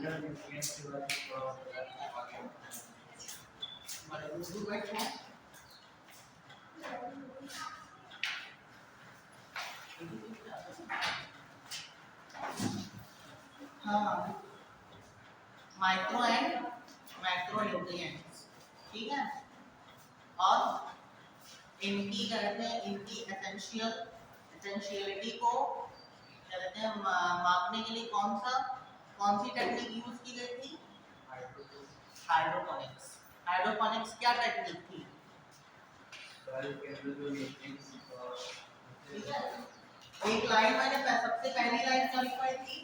Mineral nutrients के बारे में थोड़ा सा आगे हमारे उर्दू बैठ है हाँ माइक्रो एंड मैक्रो न्यूट्रिएंट्स, ठीक है। और इनकी कहते हैं इनकी एसेंशियलिटी को कहते हैं मापने के लिए कौन सी टेक्निक यूज की गई थी? हाइड्रोपोनिक्स। हाइड्रोपोनिक्स क्या टेक्निक थी? सॉइल के अंदर जो न्यूट्रिएंट्स ठीक है, एक लाइन मैंने सबसे पहली लाइन क्या लिखवाई थी?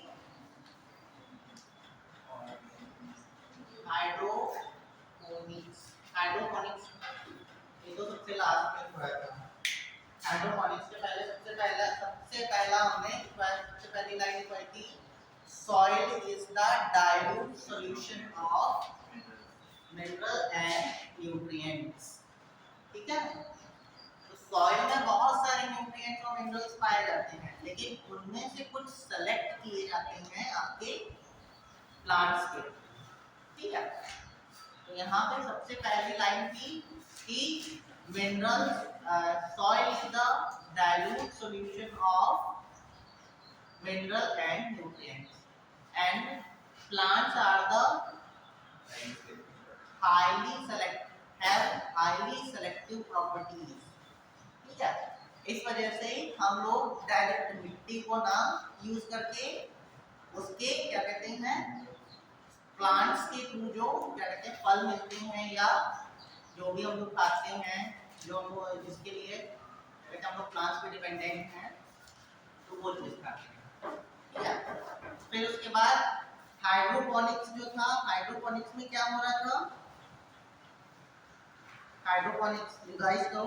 हाइड्रोपोनिक्स। हाइड्रोपोनिक्स ये तो सबसे लास्ट में पढ़ा था। हाइड्रोपोनिक्स के पहले सबसे पहला हमने सबसे पहली लाइन लिखवाई थी, soil is the dilute solution of mineral and nutrients, ठीक है। तो सॉइल में बहुत सारे न्यूट्रिएंट्स और मिनरल्स पाए जाते हैं, लेकिन उनमें से कुछ सेलेक्ट किए जाते हैं आपके प्लांट्स के, ठीक है। तो यहाँ पे सबसे पहली लाइन थी कि minerals soil is the dilute solution of mineral and nutrients, and plants are the highly selective properties, ठीक है। इस वजह से हम लोग डायरेक्ट मिट्टी को ना यूज करके उसके क्या कहते हैं प्लांट्स के थ्रू जो क्या कहते हैं फल मिलते हैं या जो भी हम लोग खाते हैं, जो हम जिसके लिए कहते हैं हम लोग प्लांट्स पे डिपेंडेंट हैं, तो वो चीज खाते हैं, ठीक है। फिर उसके बाद हाइड्रोपोनिक्स जो था, हाइड्रोपोनिक्स में क्या हो रहा था? हाइड्रोपोनिक्स रिवाइज करो।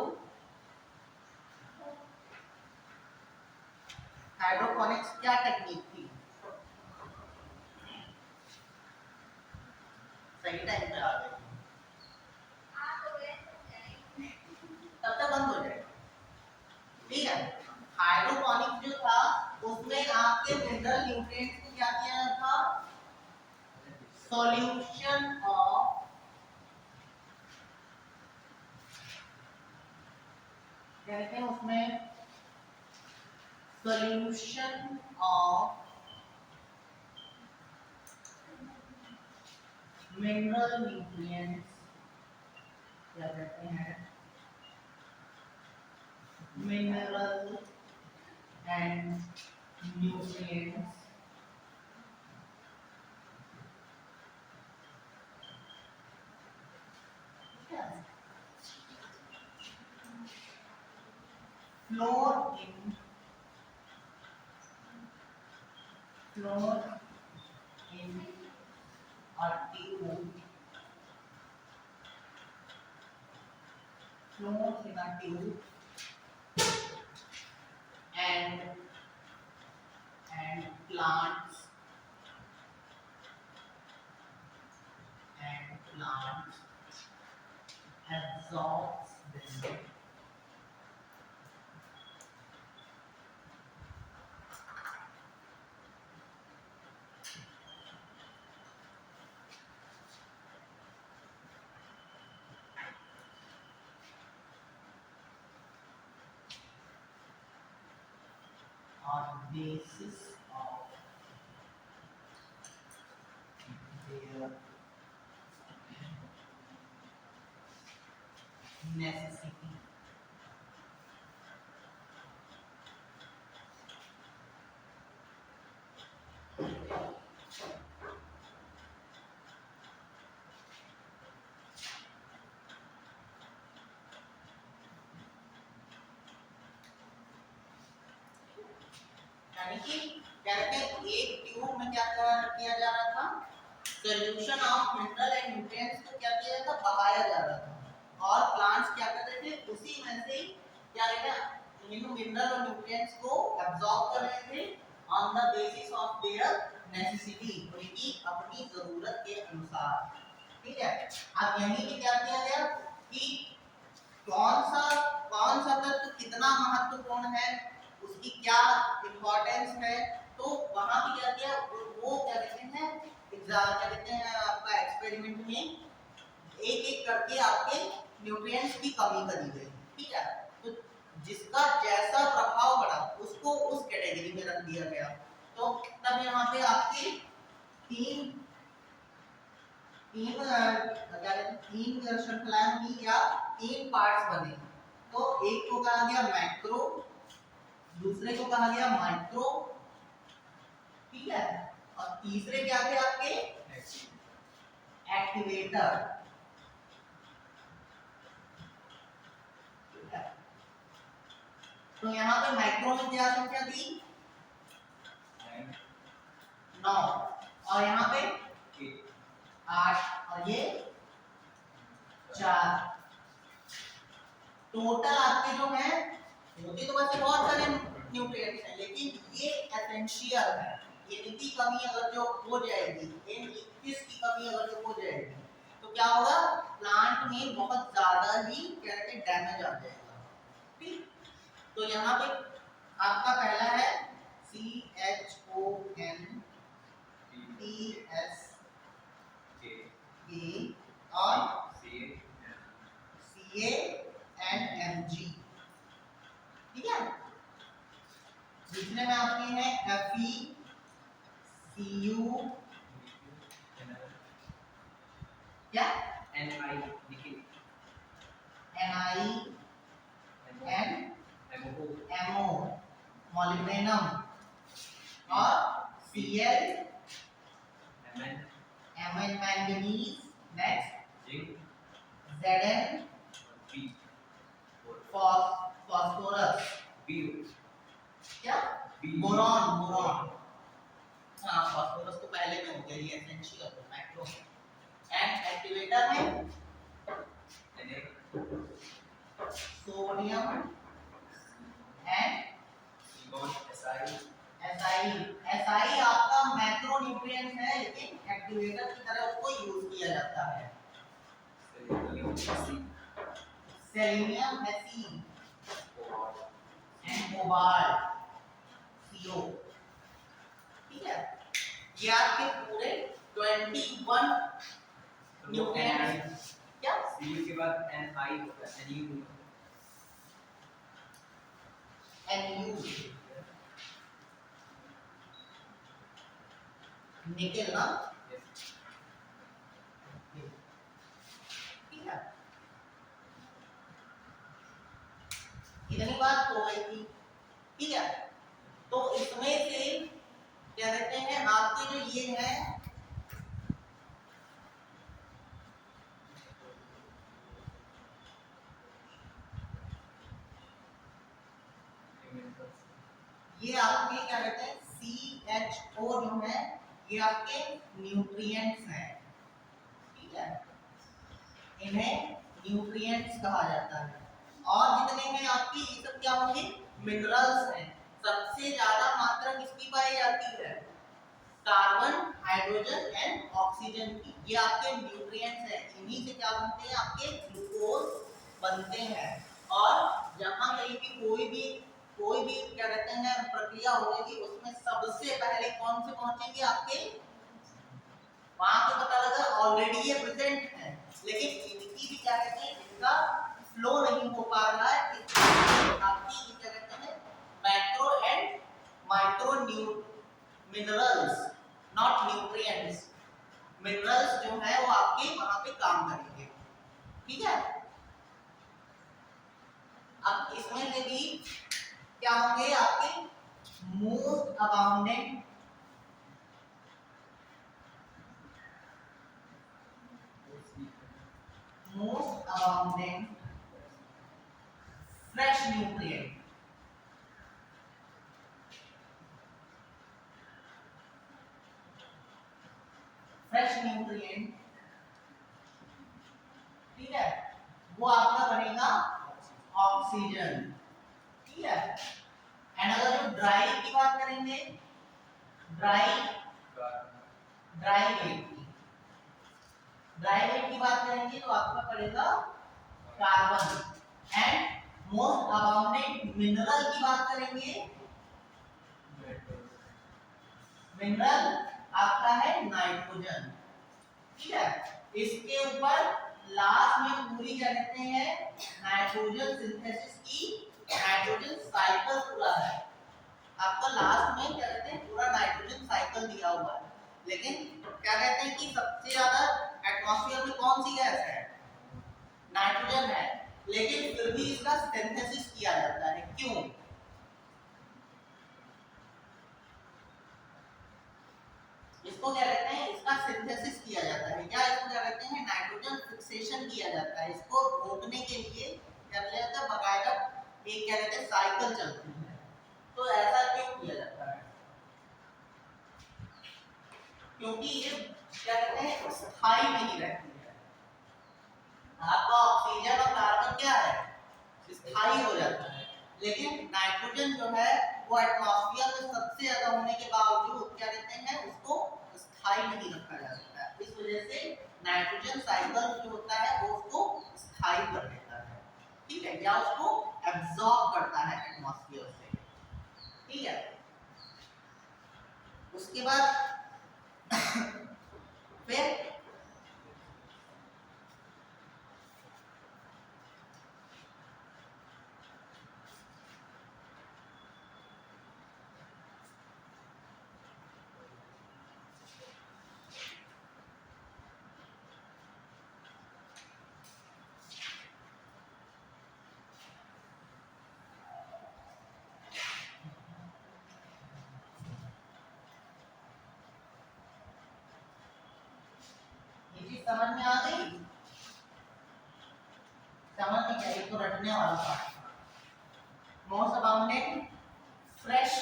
हाइड्रोपोनिक्स क्या टेक्निक थी? सही टाइम पे आ गए, तब तक बंद हो जाए, ठीक है। हाइड्रोपोनिक्स जो था उसमें आपके मिनरल न्यूट्रिएंट्स को क्या किया था? सॉल्यूशन ऑफ कहते हैं उसमें सॉल्यूशन ऑफ मिनरल न्यूट्रिएंट्स क्या कहते हैं? Mineral and nutrients flow in a tube, flows in a tube and plants absorbs them. On basis of their necessity. यानी कि कहते हैं एक ट्यूब में क्या किया जा रहा था? Solution of mineral and nutrients को क्या किया जाता? बहाया जा रहा था, और प्लांट्स क्या करते थे? उसी में से क्या कहते हैं मिनरल और न्यूट्रिएंट्स को एब्जॉर्ब कर रहे थे on the basis of their necessity, उनकी अपनी जरूरत के अनुसार, ठीक है। अब यहीं पे क्या किया गया कि कौन सा तत्व कितना महत्वपूर्ण है, उसकी क्या इंपॉर्टेंस है, तो वहां भी क्या किया वो क्या कहते हैं क्या कहते हैं आपका एक्सपेरिमेंट में एक एक करके आपके न्यूट्रिएंट्स की कमी करी गई, ठीक है। तो जिसका जैसा प्रभाव पड़ा उसको उस कैटेगरी में रख दिया गया। तो तब यहाँ पे आपके तीन श्रृंखलाएं हुई या तीन पार्ट्स बने। तो एक को कहा गया मैक्रो, दूसरे को कहा गया माइक्रो, ठीक है, और तीसरे क्या थे आपके एक्टिवेटर, ठीक है। तो यहाँ पे माइक्रो में क्या संख्या थी 9 और यहाँ पे 8 और ये 4। टोटल आपके जो है होते तो वैसे बहुत सारे न्यूट्रिएंट्स हैं, लेकिन ये एसेंशियल है। इनकी कमी अगर जो हो जाएगी, इन 21 की कमी अगर जो हो जाएगी तो क्या होगा, प्लांट में बहुत ज्यादा ही क्या कहते हैं डैमेज आ जाएगा, ठीक। तो यहाँ पे आपका पहला है CHON TS और CANMG, ठीक है। दूसरे में आपके हैं FE CU क्या NI Nikhil NI and MO molybdenum और Cl Mn manganese, next Zn phosphorus, क्या बोरॉन, बोरॉन, हाँ फॉस्फोरस तो पहले में हो गया, ये एसेंशियल है मैक्रो। एंड एक्टिवेटर में सोडियम एंड SI आपका मैक्रो न्यूट्रिएंट है, लेकिन एक्टिवेटर की तरह उसको यूज किया जाता है। Selenium Fe and cobalt CO, ठीक है। ये आपके पूरे 21 न्यूट्रिएंट्स, क्या CU के बाद NI होता है, NU NU निकल ना, ठीक है। इतनी बात हो गई थी, ठीक है। तो इसमें से क्या कहते हैं आपके जो ये है ये आपके क्या कहते हैं CHO जो है ये आपके न्यूट्रिएंट्स हैं, ठीक है। इन्हें न्यूट्रिएंट्स कहा जाता है। और जितने में आपकी ये सब क्या होंगे, मिनरल्स हैं। सबसे ज्यादा मात्रा किसकी पाई जाती है, कार्बन, हाइड्रोजन एंड ऑक्सीजन की। ये आपके न्यूट्रिएंट्स हैं, इन्हीं से क्या बनते हैं, आपके ग्लूकोज बनते हैं। और जहां कहीं भी कोई भी क्या कहते हैं प्रक्रिया होगी, उसमें सबसे पहले कौन से पहुंचेंगे, आपके वहां पे पता लगा ऑलरेडी ये प्रेजेंट है, लेकिन इनकी भी क्या कहते हैं इनका फ्लो नहीं हो पा रहा है, इसलिए आपकी क्या कहते हैं macro and micro minerals, not nutrients, minerals जो है वो आपके वहां पे काम करेंगे, ठीक है। अब इसमें से भी क्या होंगे आपके मोस्ट अबाउंडेंट फ्रेश न्यूट्रिएंट, ठीक है, वो आपका बनेगा ऑक्सीजन, ठीक है। एंड अगर जो ड्राई की बात करेंगे, ड्राई वेट की बात करेंगे तो आपका पड़ेगा carbon. And most abundant mineral की बात करेंगे, मिनरल आपका है नाइट्रोजन। ठीक है, इसके ऊपर लास्ट में पूरी क्या कहते हैं नाइट्रोजन सिंथेसिस की नाइट्रोजन साइकिल पूरा है। आपका लास्ट में क्या कहते हैं पूरा नाइट्रोजन साइकिल दिया हुआ है। लेकिन क्या कहते हैं कि सबसे ज्यादा एटमॉस्फेयर में कौन सी गैस है नाइट्रोजन है, लेकिन फिर भी इसका सिंथेसिस किया जाता है। क्यों? इसको क्या कहते हैं इसका सिंथेसिस किया जाता है, या इसको क्या कहते हैं नाइट्रोजन फिक्सेशन किया जाता है। इसको रोकने के लिए क्या किया जाता है बकायदा एक क्या कहते हैं साइकिल चलती है। तो ऐसा क्यों किया जाता है? क्योंकि ये क्या कहते हैं स्थायी नहीं रहती है। आपका ऑक्सीजन और कार्बन क्या है स्थायी हो जाता है, लेकिन नाइट्रोजन जो है वो एटमॉस्फेयर में सबसे ज्यादा होने के बावजूद क्या कहते हैं उसको स्थायी नहीं रखा जा सकता है। इस वजह से नाइट्रोजन साइकिल जो होता है वो उसको स्थायी कर देता है। ठीक है, या उसको एब्जॉर्ब करता है एटमॉस्फेयर से। ठीक है, उसके बाद फिर समझ में आ गई? समझ में क्या तो रटने वाला part. Most abundant fresh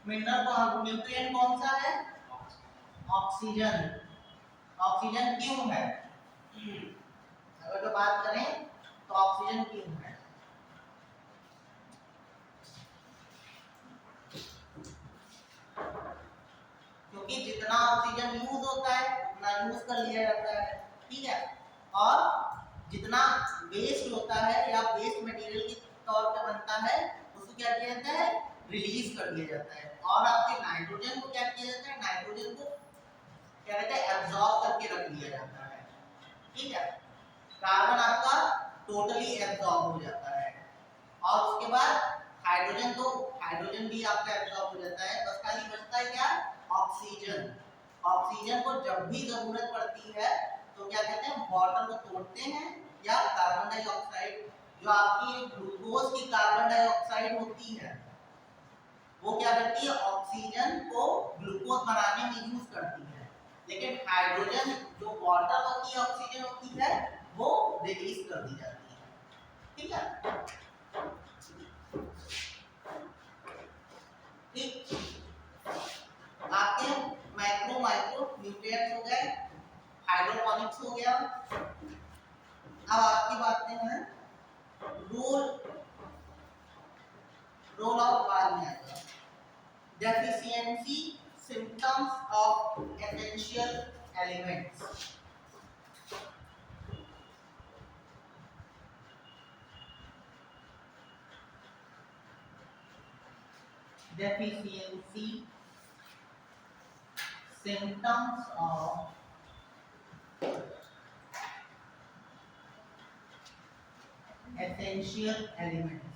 mineral nutrient कौन सा है ऑक्सीजन। ऑक्सीजन क्यों है अगर तो बात करें तो ऑक्सीजन क्यों है? क्योंकि जितना ऑक्सीजन यूज होता है उतना यूज कर लिया जाता है। ठीक है, और जितना वेस्ट होता है या वेस्ट मटेरियल के तौर पे बनता है उसको क्या किया जाता है रिलीज कर दिया जाता है। और आपके नाइट्रोजन को क्या किया जाता है नाइट्रोजन को क्या कहते हैं एब्जॉर्ब करके रख लिया जाता है। ठीक है, कार्बन आपका टोटली एब्जॉर्ब हो जाता है और उसके बाद हाइड्रोजन भी आपका एब्जॉर्ब हो जाता है। बस खाली बचता है क्या ऑक्सीजन। ऑक्सीजन को जब भी जरूरत पड़ती है तो क्या कहते हैं वाटर को तोड़ते हैं या कार्बन डाइऑक्साइड जो आपकी ग्लूकोज की कार्बन डाइऑक्साइड होती है वो क्या करती है ऑक्सीजन को ग्लूकोज बनाने में यूज करती है। लेकिन हाइड्रोजन जो वाटर होती है ऑक्सीजन होती है वो रिलीज कर दी जाती है। ठीक है, ठीक, आपके मैक्रो माइक्रो न्यूट्रिएंट्स हो गए, हाइड्रोपोनिक्स हो गया। अब आपकी बातें हैं रोल ऑफ वार में आएगा deficiency symptoms of essential elements. deficiency symptoms of essential elements।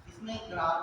इसमें ग्राफ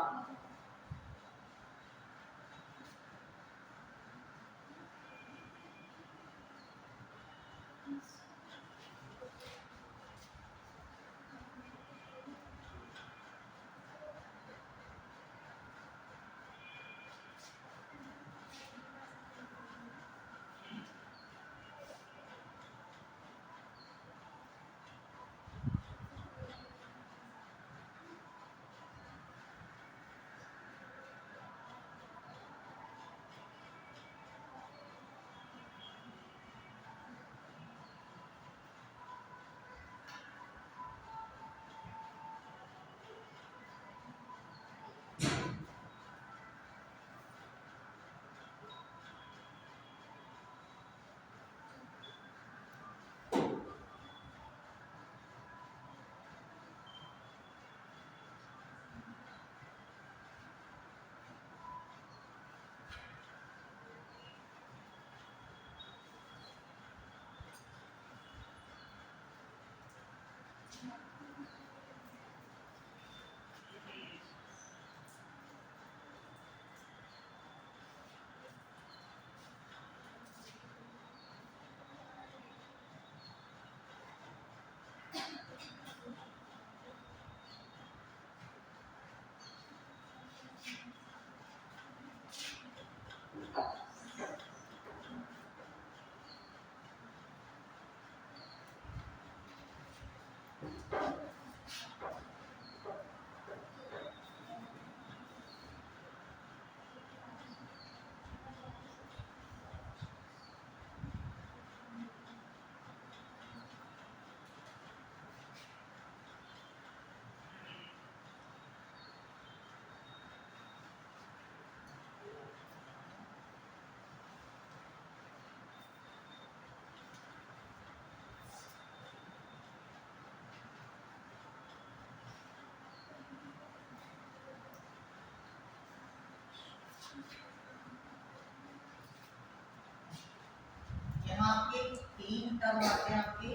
यहाँ आपके तीन टर्म आते हैं आपके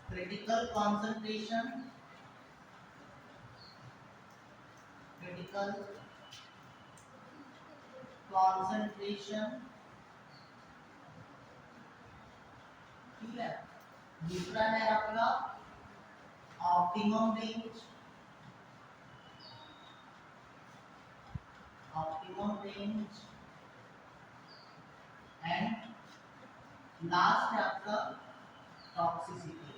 क्रिटिकल कंसंट्रेशन, क्रिटिकल कंसंट्रेशन, ठीक है। दूसरा है आपका optimum range, optimum range and last है आपका टॉक्सिसिटी।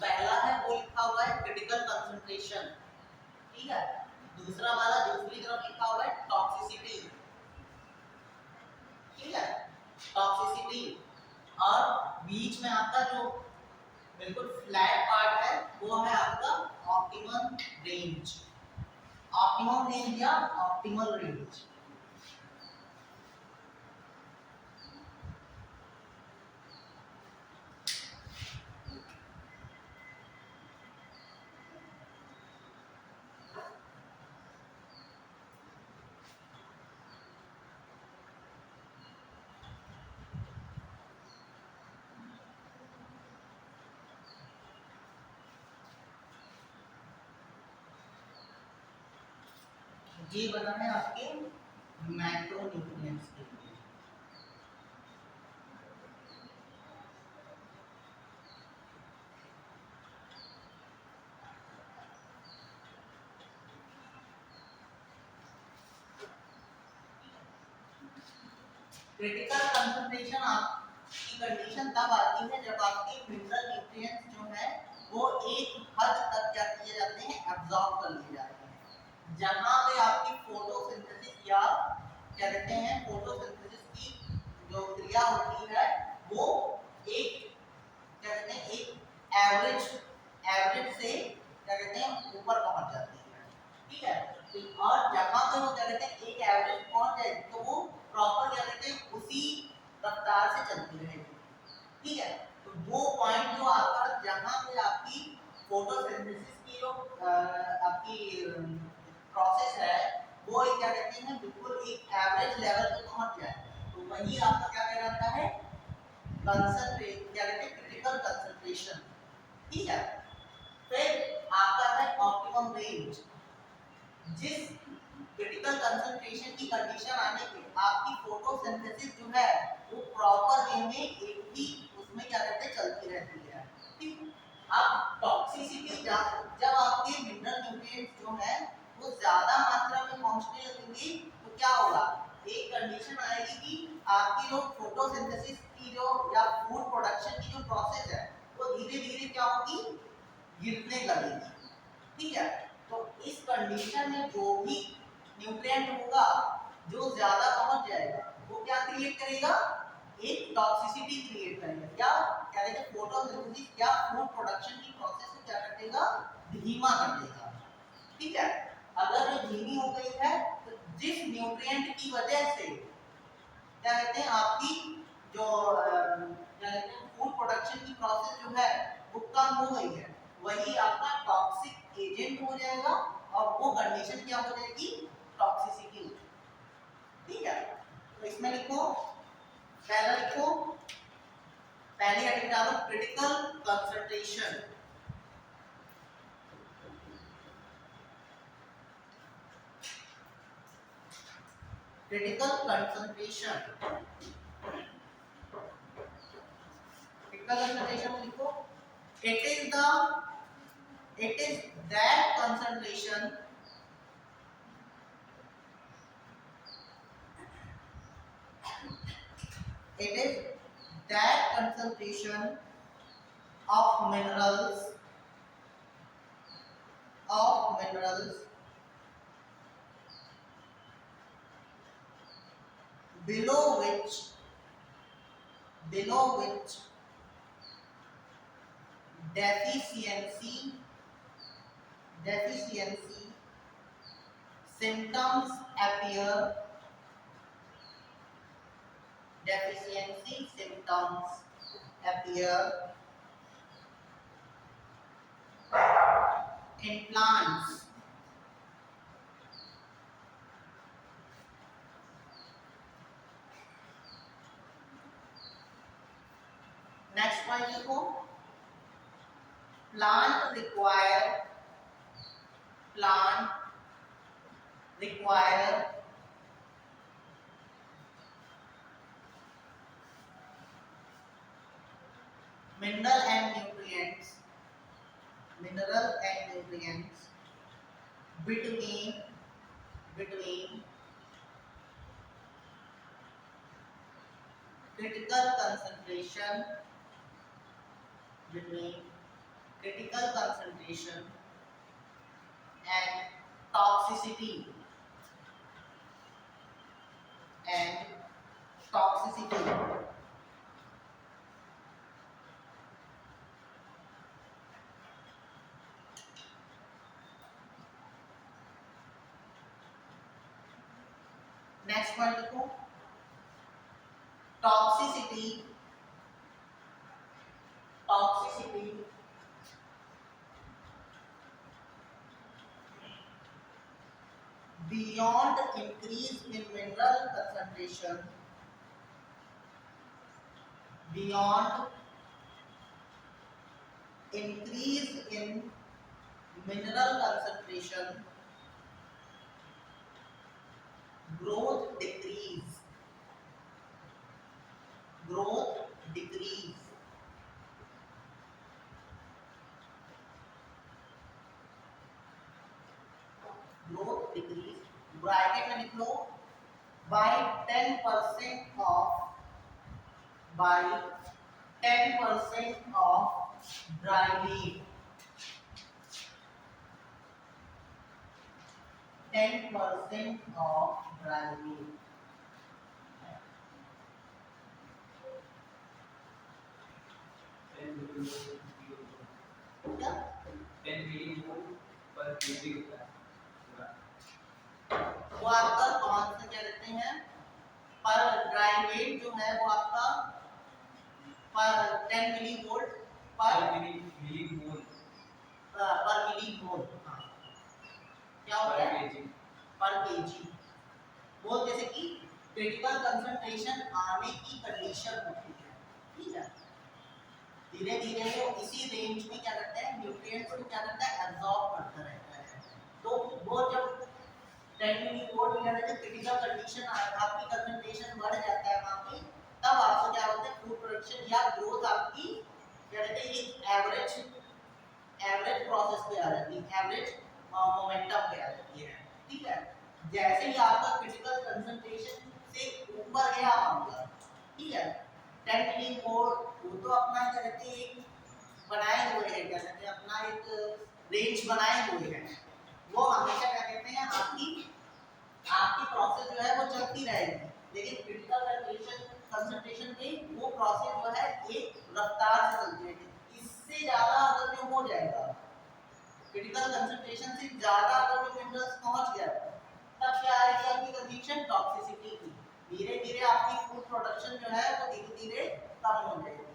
पहला है वो लिखा हुआ है क्रिटिकल कंसंट्रेशन, ठीक है। दूसरा वाला दूसरी तरफ लिखा हुआ है टॉक्सिसिटी, ठीक है, टॉक्सिसिटी। और बीच में आपका जो बिल्कुल फ्लैट पार्ट है वो है आपका ऑप्टिमम रेंज, ऑप्टिमम रेंज या ऑप्टिमल रेंज। ये बना है आपके मैक्रोन्यूट्रिएंट्स के लिए। क्रिटिकल कंसंट्रेशन आपकी कंडीशन तब आती है जब आपके मिनरल न्यूट्रिएंट्स जो है वो एक हद तक क्या किए जाते हैं, एब्जॉर्ब कर लिए जाते हैं। जहां पे आपकी फोटोसिंथेसिस या क्या कहते हैं फोटोसिंथेसिस की जो क्रिया होती है वो एक क्या कहते हैं एक एवरेज से क्या कहते हैं ऊपर पहुंच जाती है, ठीक है। और जहां पे वो क्या कहते हैं एक एवरेज पहुंच जाए तो वो प्रॉपर क्या कहते हैं उसी रफ्तार से चलती रहेगी, ठीक है। तो वो पॉइंट जो आपका जहां पे आपकी फोटोसिंथेसिस की जो आपकी प्रोसेस है वो एक क्या कहते हैं बिल्कुल एक एवरेज लेवल पे पहुंच जाए तो वही आपका क्या कहलाता है कंसंट्रेट, क्या कहते हैं क्रिटिकल कंसंट्रेशन, ठीक है। फिर आपका है ऑप्टिमम रेंज। जिस क्रिटिकल कंसंट्रेशन की कंडीशन आने पे आपकी फोटोसिंथेसिस जो है वो प्रॉपर वे में एक ही उसमें क्या कहते हैं चलती रहती है, ठीक। अब टॉक्सिसिटी जब आपके मिनरल न्यूट्रिएंट्स जो है वो ज्यादा मात्रा में पहुंचने लगेंगे तो क्या होगा, एक कंडीशन आएगी कि आपकी जो फोटोसिंथेसिस की जो या फूड प्रोडक्शन की जो प्रोसेस है वो धीरे धीरे क्या होगी, गिरने लगेगी, ठीक है। तो इस कंडीशन में जो भी न्यूट्रिएंट होगा जो ज्यादा पहुंच जाएगा वो क्या क्रिएट करेगा, एक टॉक्सिसिटी क्रिएट करेगा। क्या कहते हैं फोटोसिंथेसिस या फूड प्रोडक्शन की प्रोसेस को क्या कर देगा, धीमा कर देगा, ठीक है। अगर ये धीमी हो गई है तो जिस न्यूट्रिएंट की वजह से क्या कहते हैं आपकी जो क्या कहते हैं फूड प्रोडक्शन की प्रोसेस जो है वो कम हो गई है वही आपका टॉक्सिक एजेंट हो जाएगा और वो कंडीशन क्या हो जाएगी, टॉक्सिसिटी, ठीक है। तो इसमें लिखो, पहला लिखो, पहली हेडिंग डालो critical concentration, critical concentration, critical concentration लिखो, it is that concentration it is that concentration of minerals below which deficiency symptoms appear deficiency symptoms appear in plants. Next one देखो, plant require mineral and nutrients between critical concentration and toxicity and toxicity. Next point देखो, toxicity beyond increase in mineral concentration, beyond increase in mineral concentration, growth decrease, bracket में लिख लो, by 10% of dry leaf, 10% of dry leaf. क्या 10 millimole पर KG होता है वो आपका कौन सा क्या कहते हैं, पर ड्राई वेट जो है वो आपका पर 10 मिली वोल्ट पर मिलीमोल हाँ क्या हो गया पर केजी। वो जैसे कि क्रिटिकल कंसंट्रेशन आने की कंडीशन होती है, ठीक है, धीरे धीरे वो इसी रेंज में क्या करता है, न्यूट्रिएंट्स को क्या करता है, एब्जॉर्ब करता रहता है। तो वो जब 10 मिली वोल्ट या क्रिटिकल कंडीशन आपकी कंसंट्रेशन बढ़ जाता है वहां पे, तब आपको क्या होता है, फूड प्रोडक्शन या ग्रोथ आपकी क्या कहते हैं, एक एवरेज प्रोसेस पे आ जाती है, एवरेज मोमेंटम पे आ जाती है, ठीक है। जैसे ही आपका क्रिटिकल कंसंट्रेशन से ऊपर गया मामला, ठीक है, 10 मिली वोल्ट वो तो अपना क्या कहते हैं एक बनाए हुए हैं, क्या कहते हैं अपना एक रेंज बनाए हुए हैं, वो हमेशा क्या कहते हैं आपकी प्रोसेस जो है वो चलती रहेगी, लेकिन क्रिटिकल कंसंट्रेशन पे वो प्रोसेस जो है एक रफ्तार से चलती रहेगी। इससे ज्यादा अगर जो हो जाएगा, क्रिटिकल कंसंट्रेशन से ज्यादा अगर जो मिनरल्स पहुंच गया, तब क्या आएगी आपकी कंडीशन, टॉक्सिसिटी की। धीरे धीरे आपकी फूड प्रोडक्शन जो है वो धीरे धीरे कम हो जाएगी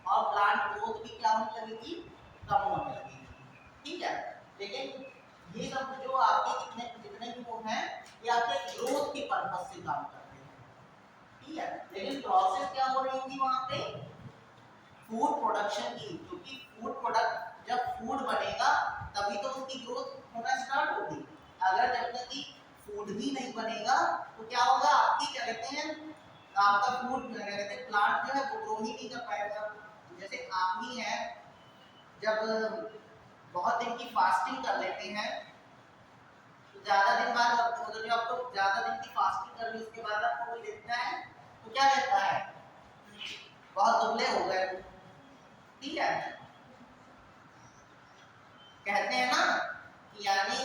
और प्लांट ग्रोथ भी क्या होने लगेगी, कम होने लगेगी, ठीक है। लेकिन ये सब जो आपके जितने भी वो हैं, ये आपके ग्रोथ के पर्पस से काम करते हैं, ठीक है। लेकिन प्रोसेस क्या हो रही होगी वहां पे, फूड प्रोडक्शन की, क्योंकि फूड प्रोडक्ट जब फूड बनेगा तभी तो उसकी ग्रोथ होना स्टार्ट होगी। अगर जब तक कि फूड भी नहीं बनेगा तो क्या होगा, आपकी क्या कहते हैं, आपका फूड क्या कहते हैं प्लांट जो है वो ग्रो ही नहीं कर पाएगा। जैसे आप ही हैं, जब बहुत दिन की फास्टिंग कर लेते हैं, तो ज्यादा दिन बाद अगर जो आपको ज्यादा दिन की फास्टिंग कर ली उसके बाद आपको कोई देखता है तो क्या कहता है, बहुत दुबले हो गए, ठीक है, कहते हैं ना कि यानी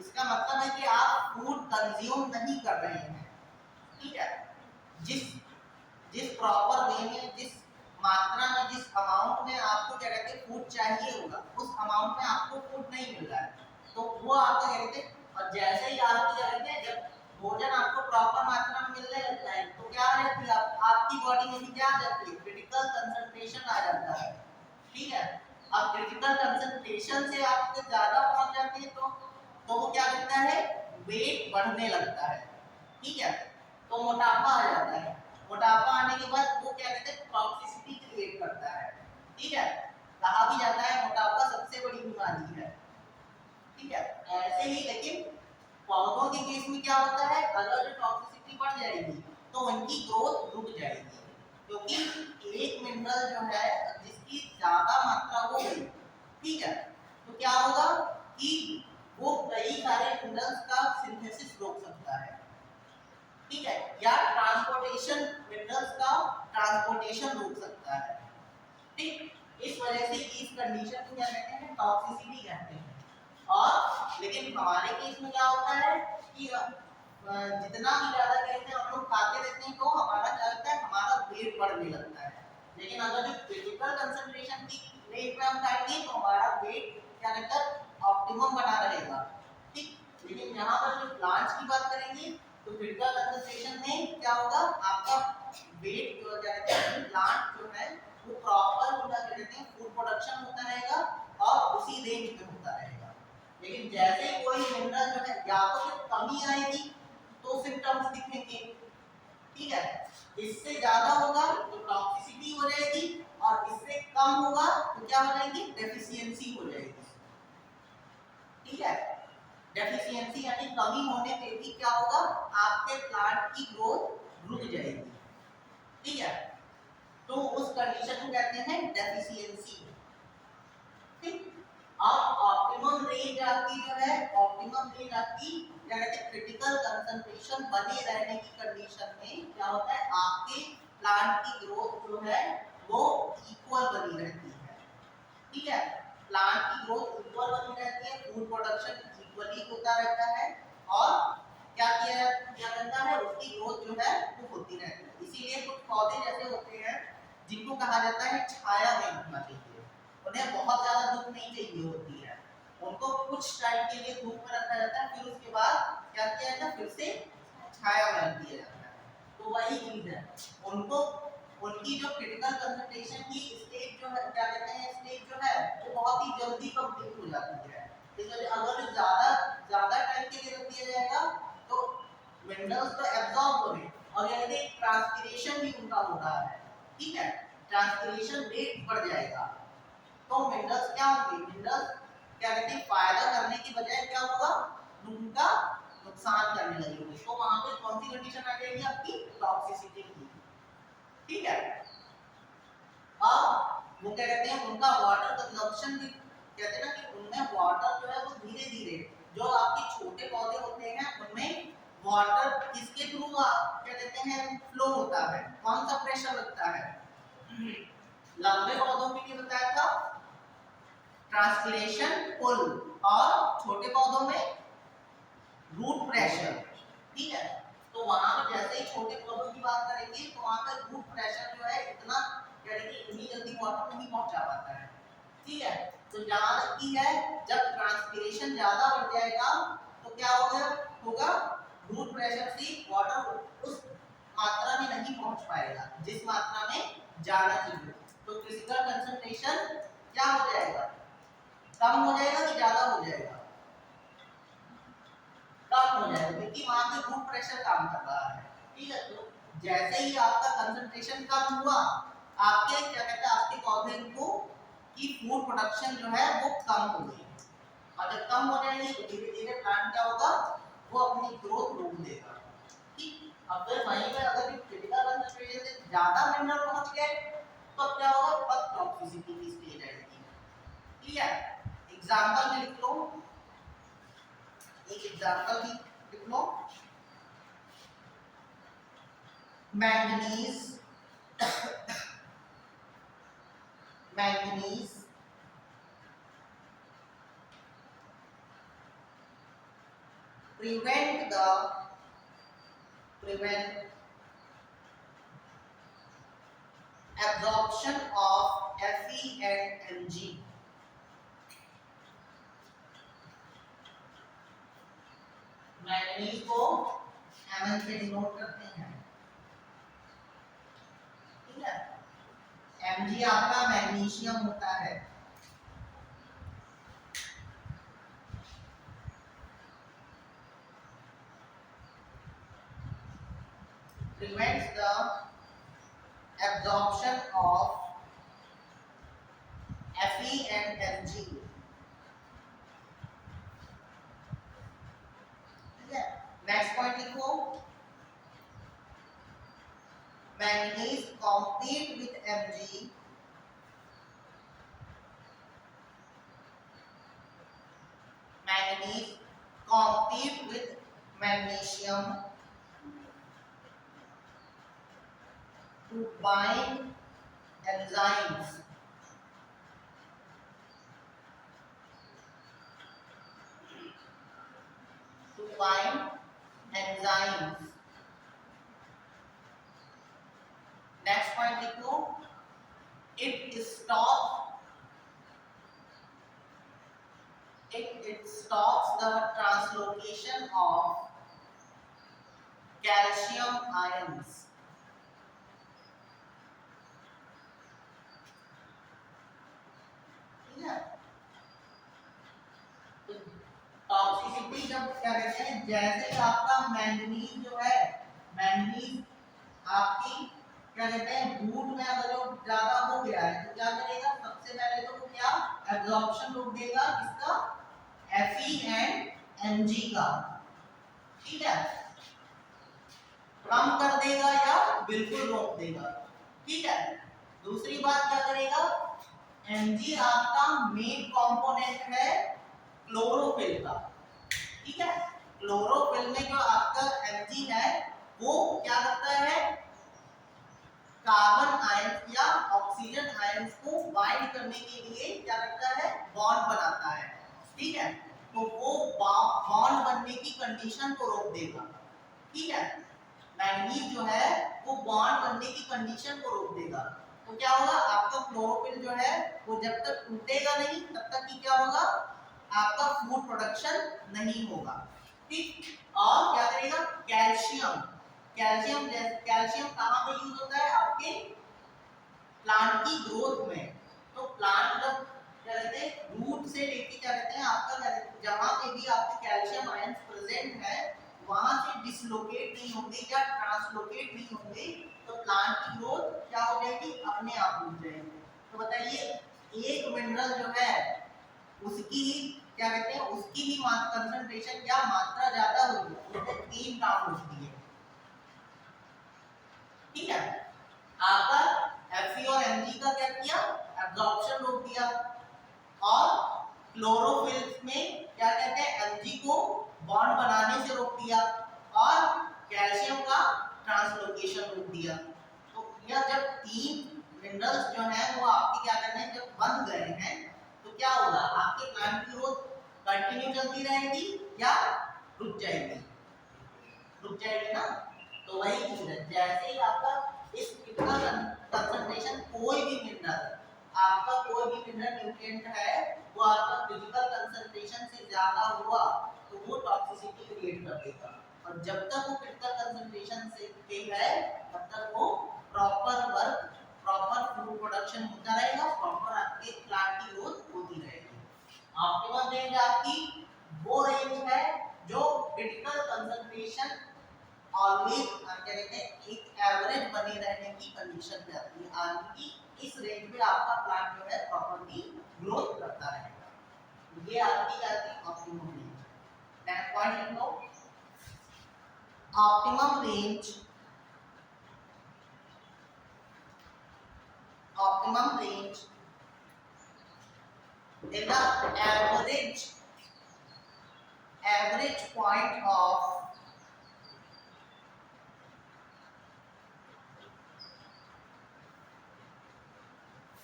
इसका मतलब है कि आप फूड कंज्यूम नहीं कर रहे हैं, ठीक है। जिस प्रॉपर वे में, जिस मात्रा में, जिस अमाउंट में आपको क्या कहते हैं फूड चाहिए होगा, उस अमाउंट में आपको फूड नहीं मिल रहा है, तो वो आपको क्या कहते हैं, और जैसे ही आपको क्या कहते हैं, जब भोजन आपको प्रॉपर मात्रा में मिलने लगता है तो क्या रहती है आपकी बॉडी में भी क्या आ जाती है, क्रिटिकल कंसंट्रेशन आ जाता है। ठीक है, अब क्रिटिकल कंसंट्रेशन से आपको ज्यादा पहुंच जाती है तो वो क्या करता है, वेट बढ़ने लगता है। ठीक है, तो मोटापा आ जाता है। मोटापा आने के बाद वो क्या कहते हैं, टॉक्सिसिटी क्रिएट करता है। ठीक है, कहा भी जाता है मोटापा सबसे बड़ी बीमारी है। ठीक है, ऐसे ही लेकिन पौधों के केस में क्या होता है, अगर जो टॉक्सिसिटी बढ़ जाएगी तो उनकी ग्रोथ रुक जाएगी, क्योंकि एक मिनरल जो है जिसकी ज्यादा मात्रा हो गई, ठीक है, तो क्या होगा कि वो कई सारे मिनरल्स का सिंथेसिस रोक सकता है। ठीक है, या ट्रांसपोर्टेशन, मिनरल्स का ट्रांसपोर्टेशन रोक सकता है। ठीक, इस वजह से इस कंडीशन को क्या कहते हैं, टॉक्सिसिटी कहते हैं। और लेकिन हमारे केस में क्या होता है कि जितना भी ज्यादा कहते हैं हम लोग खाते रहते हैं तो हमारा क्या होता है, हमारा वेट बढ़ने लगता है। लेकिन अगर जो क्रिटिकल कंसंट्रेशन की रेट पे हम खाएंगे तो हमारा वेट क्या कहता है, ऑप्टिमम बना रहेगा। ठीक, लेकिन यहाँ पर जो प्लांट्स की बात करेंगे तो क्रिटिकल कंसंट्रेशन में क्या होगा, आपका वेट जो क्या कहते हैं, प्लांट जो है वो प्रॉपर उनका क्या कहते हैं, फूड प्रोडक्शन होता रहेगा और उसी रेंज पे होता रहेगा। लेकिन जैसे कोई मिनरल जो है या तो फिर कमी आएगी तो सिम्टम्स दिखेंगे। ठीक है, इससे ज्यादा होगा तो टॉक्सिसिटी हो जाएगी और इससे कम होगा तो क्या हो जाएगी, डेफिशिएंसी हो जाएगी। ठीक है, डेफिशिएंसी यानी कमी होने पे भी क्या होगा, आपके प्लांट की ग्रोथ रुक जाएगी। ठीक है, तो उस कंडीशन को कहते हैं डेफिशिएंसी। ठीक, अब ऑप्टिमम रेंज आपकी जो है, ऑप्टिमम रेंज आपकी क्या कहते हैं, क्रिटिकल कंसंट्रेशन बने रहने की कंडीशन में क्या होता है, आपके प्लांट की ग्रोथ जो है वो इक्वल बनी रहती है। ठीक है, प्लांट की ग्रोथ इक्वल बनी रहती है, फूड प्रोडक्शन इक्वली होता रहता है और क्या किया करता है, उसकी ग्रोथ जो है वो होती रहती है। इसीलिए कुछ पौधे जैसे होते हैं जिनको कहा जाता है छाया में रखना चाहिए, उन्हें बहुत ज्यादा धूप नहीं चाहिए होती है, उनको कुछ टाइम के लिए धूप में रखा जाता है, फिर उसके बाद क्या किया जाता है, फिर से छाया में रख दिया जाता है। तो वही चीज है, उनको उनकी जो क्रिटिकल कंसंट्रेशन की स्टेज जो है, क्या कहते हैं, स्टेज जो है वो बहुत ही जल्दी कंप्लीट हो जाती है। इसलिए अगर ज्यादा टाइम के लिए रख दिया जाएगा तो मिनरल्स तो एब्जॉर्ब हो रहे और यदि ट्रांसपिरेशन भी उनका हो रहा है, ठीक है, ट्रांसपिरेशन रेट बढ़ जाएगा तो मिनरल्स क्या होंगे, मिनरल्स क्या कहते हैं, फायदा करने की बजाय क्या होगा, उनका नुकसान करने लगेंगे। तो वहां पे कौन सी कंडीशन आ जाएगी आपकी, टॉक्सिसिटी की। ठीक है, अब वो क्या कहते हैं, उनका वाटर कंजम्पशन भी कहते हैं ना कि उनमें वाटर जो है वो धीरे धीरे, जो आपके छोटे पौधे होते हैं उनमें वाटर किसके थ्रू क्या कहते हैं, फ्लो होता है, कौन सा प्रेशर लगता है, लंबे पौधों के लिए बताया था ट्रांसपिरेशन पुल और छोटे पौधों में रूट प्रेशर। ठीक है, तो वहां पर जैसे ही छोटे पौधों की बात करेंगे तो वहां पर रूट प्रेशर जो है इतना यानी कि इतनी जल्दी वाटर नहीं पहुंचा पाता है। ठीक है, तो जहां तक की है, जब ट्रांसपिरेशन ज्यादा बढ़ जाएगा तो क्या होगा रूट प्रेशर से वाटर उस मात्रा में नहीं पहुंच पाएगा जिस मात्रा में जाना चाहिए। तो क्रिटिकल कंसंट्रेशन क्या हो जाएगा, कम हो जाएगा कि ज्यादा हो जाएगा, कम हो जाएगा, क्योंकि वहां पे रूट प्रेशर काम कर रहा है। ठीक है, तो जैसे ही आपका कंसंट्रेशन कम हुआ, आपके क्या कहते हैं, आपके पौधे को की फूड प्रोडक्शन जो है वो कम हो गई और जब कम हो जाएगी तो धीरे धीरे प्लांट क्या होगा, वो अपनी ग्रोथ रोक देगा। ठीक, अब फिर वहीं पे अगर क्रिटिकल कंसंट्रेशन से ज्यादा मिनरल पहुंच गए तो क्या होगा, तब टॉक्सिसिटी की स्टेज आएगी। ठीक है, एग्जांपल में लिख लो, एक एग्जांपल भी लिख लो, manganese manganese prevent absorption of Fe and Mg. Manganese को ml से डिनोट करते हैं, ठीक है। mg आपका मैग्नीशियम होता है, prevents the absorption of Fe and Mg, ठीक है। नेक्स्ट पॉइंट लिखो, manganese compete with Mg manganese compete with magnesium to bind enzymes next point लिखो, it stops the translocation of calcium ions, ठीक है। Toxicity जब क्या कहते हैं, जैसे आपका मैंगनीज जो है, मैंगनीज आपकी क्या कहते हैं दूध में अगर वो ज्यादा हो गया है तो क्या करेगा, सबसे पहले तो वो क्या एब्जॉर्प्शन रोक देगा किसका, Fe एंड Mg का, ठीक है। कम कर देगा या बिल्कुल रोक देगा, ठीक है। दूसरी बात क्या करेगा, Mg आपका मेन कंपोनेंट है क्लोरोफिल का, ठीक है। क्लोरोफिल में जो आपका Mg है वो क्या करता है, कार्बन आयन या ऑक्सीजन आयन को बाइंड करने के लिए क्या करता है, बॉन्ड बनाता है, ठीक है। तो वो बॉन्ड बनने की कंडीशन को रोक देगा, ठीक है। मैंगनीज जो है वो बॉन्ड बनने की कंडीशन को रोक देगा, तो क्या होगा, आपका क्लोरोफिल जो है वो जब तक टूटेगा नहीं तब तक की क्या होगा, आपका फूड प्रोडक्शन नहीं होगा, ठीक। और क्या करेगा, कैल्शियम, कैल्शियम कहाँ पे यूज होता है, आपके प्लांट की ग्रोथ में। तो प्लांट जब क्या कहते हैं रूट से लेके क्या कहते हैं आपका जहां पे भी आपके कैल्शियम आयंस प्रेजेंट है वहां से डिसलोकेट नहीं होंगे या ट्रांसलोकेट नहीं होंगे, तो प्लांट की ग्रोथ क्या हो जाएगी, अपने आप रुक जाएगी। तो बताइए एक मिनरल जो है उसकी क्या कहते हैं, उसकी भी कंसंट्रेशन या मात्रा ज्यादा होगी, उसमें 3 काम होती है, ठीक है। आपका Fe और Mg का क्या किया, एब्जॉर्प्शन रोक दिया, और क्लोरोफिल में क्या कहते हैं Mg को बॉन्ड बनाने से रोक दिया, और कैल्शियम का ट्रांसलोकेशन रोक दिया। तो यह जब 3 मिनरल्स जो हैं वो आपके क्या करने हैं, जब बन गए हैं तो क्या होगा, आपके प्लांट की ग्रोथ कंटिन्यू चलती रहेगी या रुक जाएगी, रुक जाएगी ना। तो वही चीज है, जैसे ही आपका इस क्रिटिकल कंसंट्रेशन कोई भी मिनरल, आपका कोई भी मिनरल न्यूट्रिएंट है वो आपका क्रिटिकल कंसंट्रेशन से ज्यादा हुआ तो वो टॉक्सिसिटी क्रिएट कर देगा, और जब तक वो क्रिटिकल कंसंट्रेशन से पे है तब तक वो proper work, proper food production होता रहेगा, प्रॉपर आपके प्लांट की ग्रोथ होती रहेगी। ऑप्टिमम रेंज आपकी वो रेंज है जो क्रिटिकल कंसंट्रेशन ऑलवेज क्या कहते हैं एक एवरेज बने रहने की कंडीशन पे आती है, यानी कि इस रेंज में आपका प्लांट जो है प्रॉपर्ली ग्रोथ करता रहेगा, ये आपकी क्या है ऑप्टिमम रेंज। नेक्स्ट पॉइंट लिख लो, optimum range, optimum range is the average point of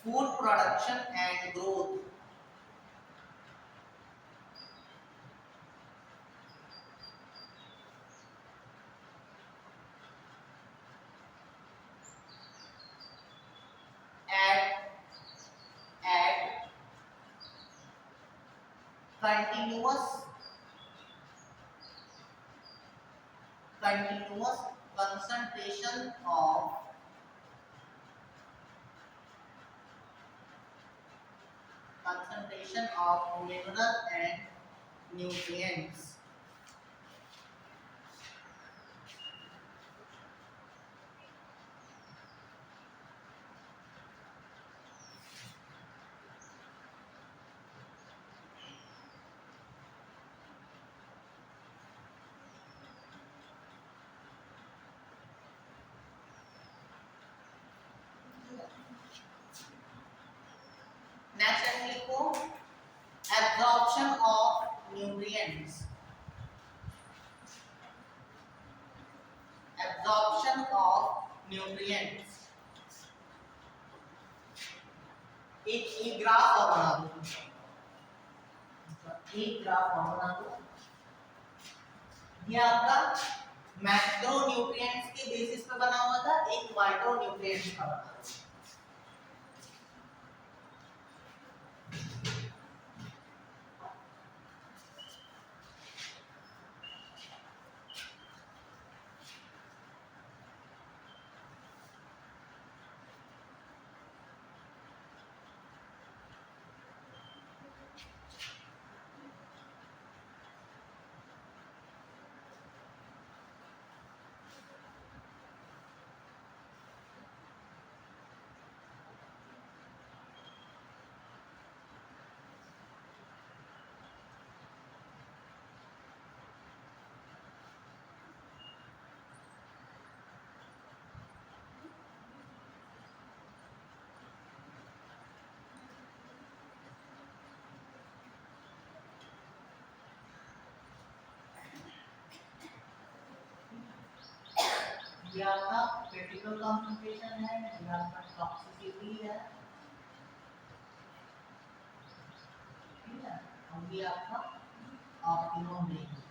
food production and growth at continuous concentration of mineral and nutrients. Next है लिखो absorption of nutrients. Absorption of nutrients. एक graph और बना दो, एक graph और बना दो। ये आपका मैक्रो न्यूट्रिएंट्स के बेसिस पे बना हुआ था, एक माइक्रो न्यूट्रिएंट्स का बना हुआ। ये आपका क्रिटिकल कंसंट्रेशन है, ये आपका टॉक्सिसिटी है, ठीक है, और ये आपका ऑप्टिमम रेंज है।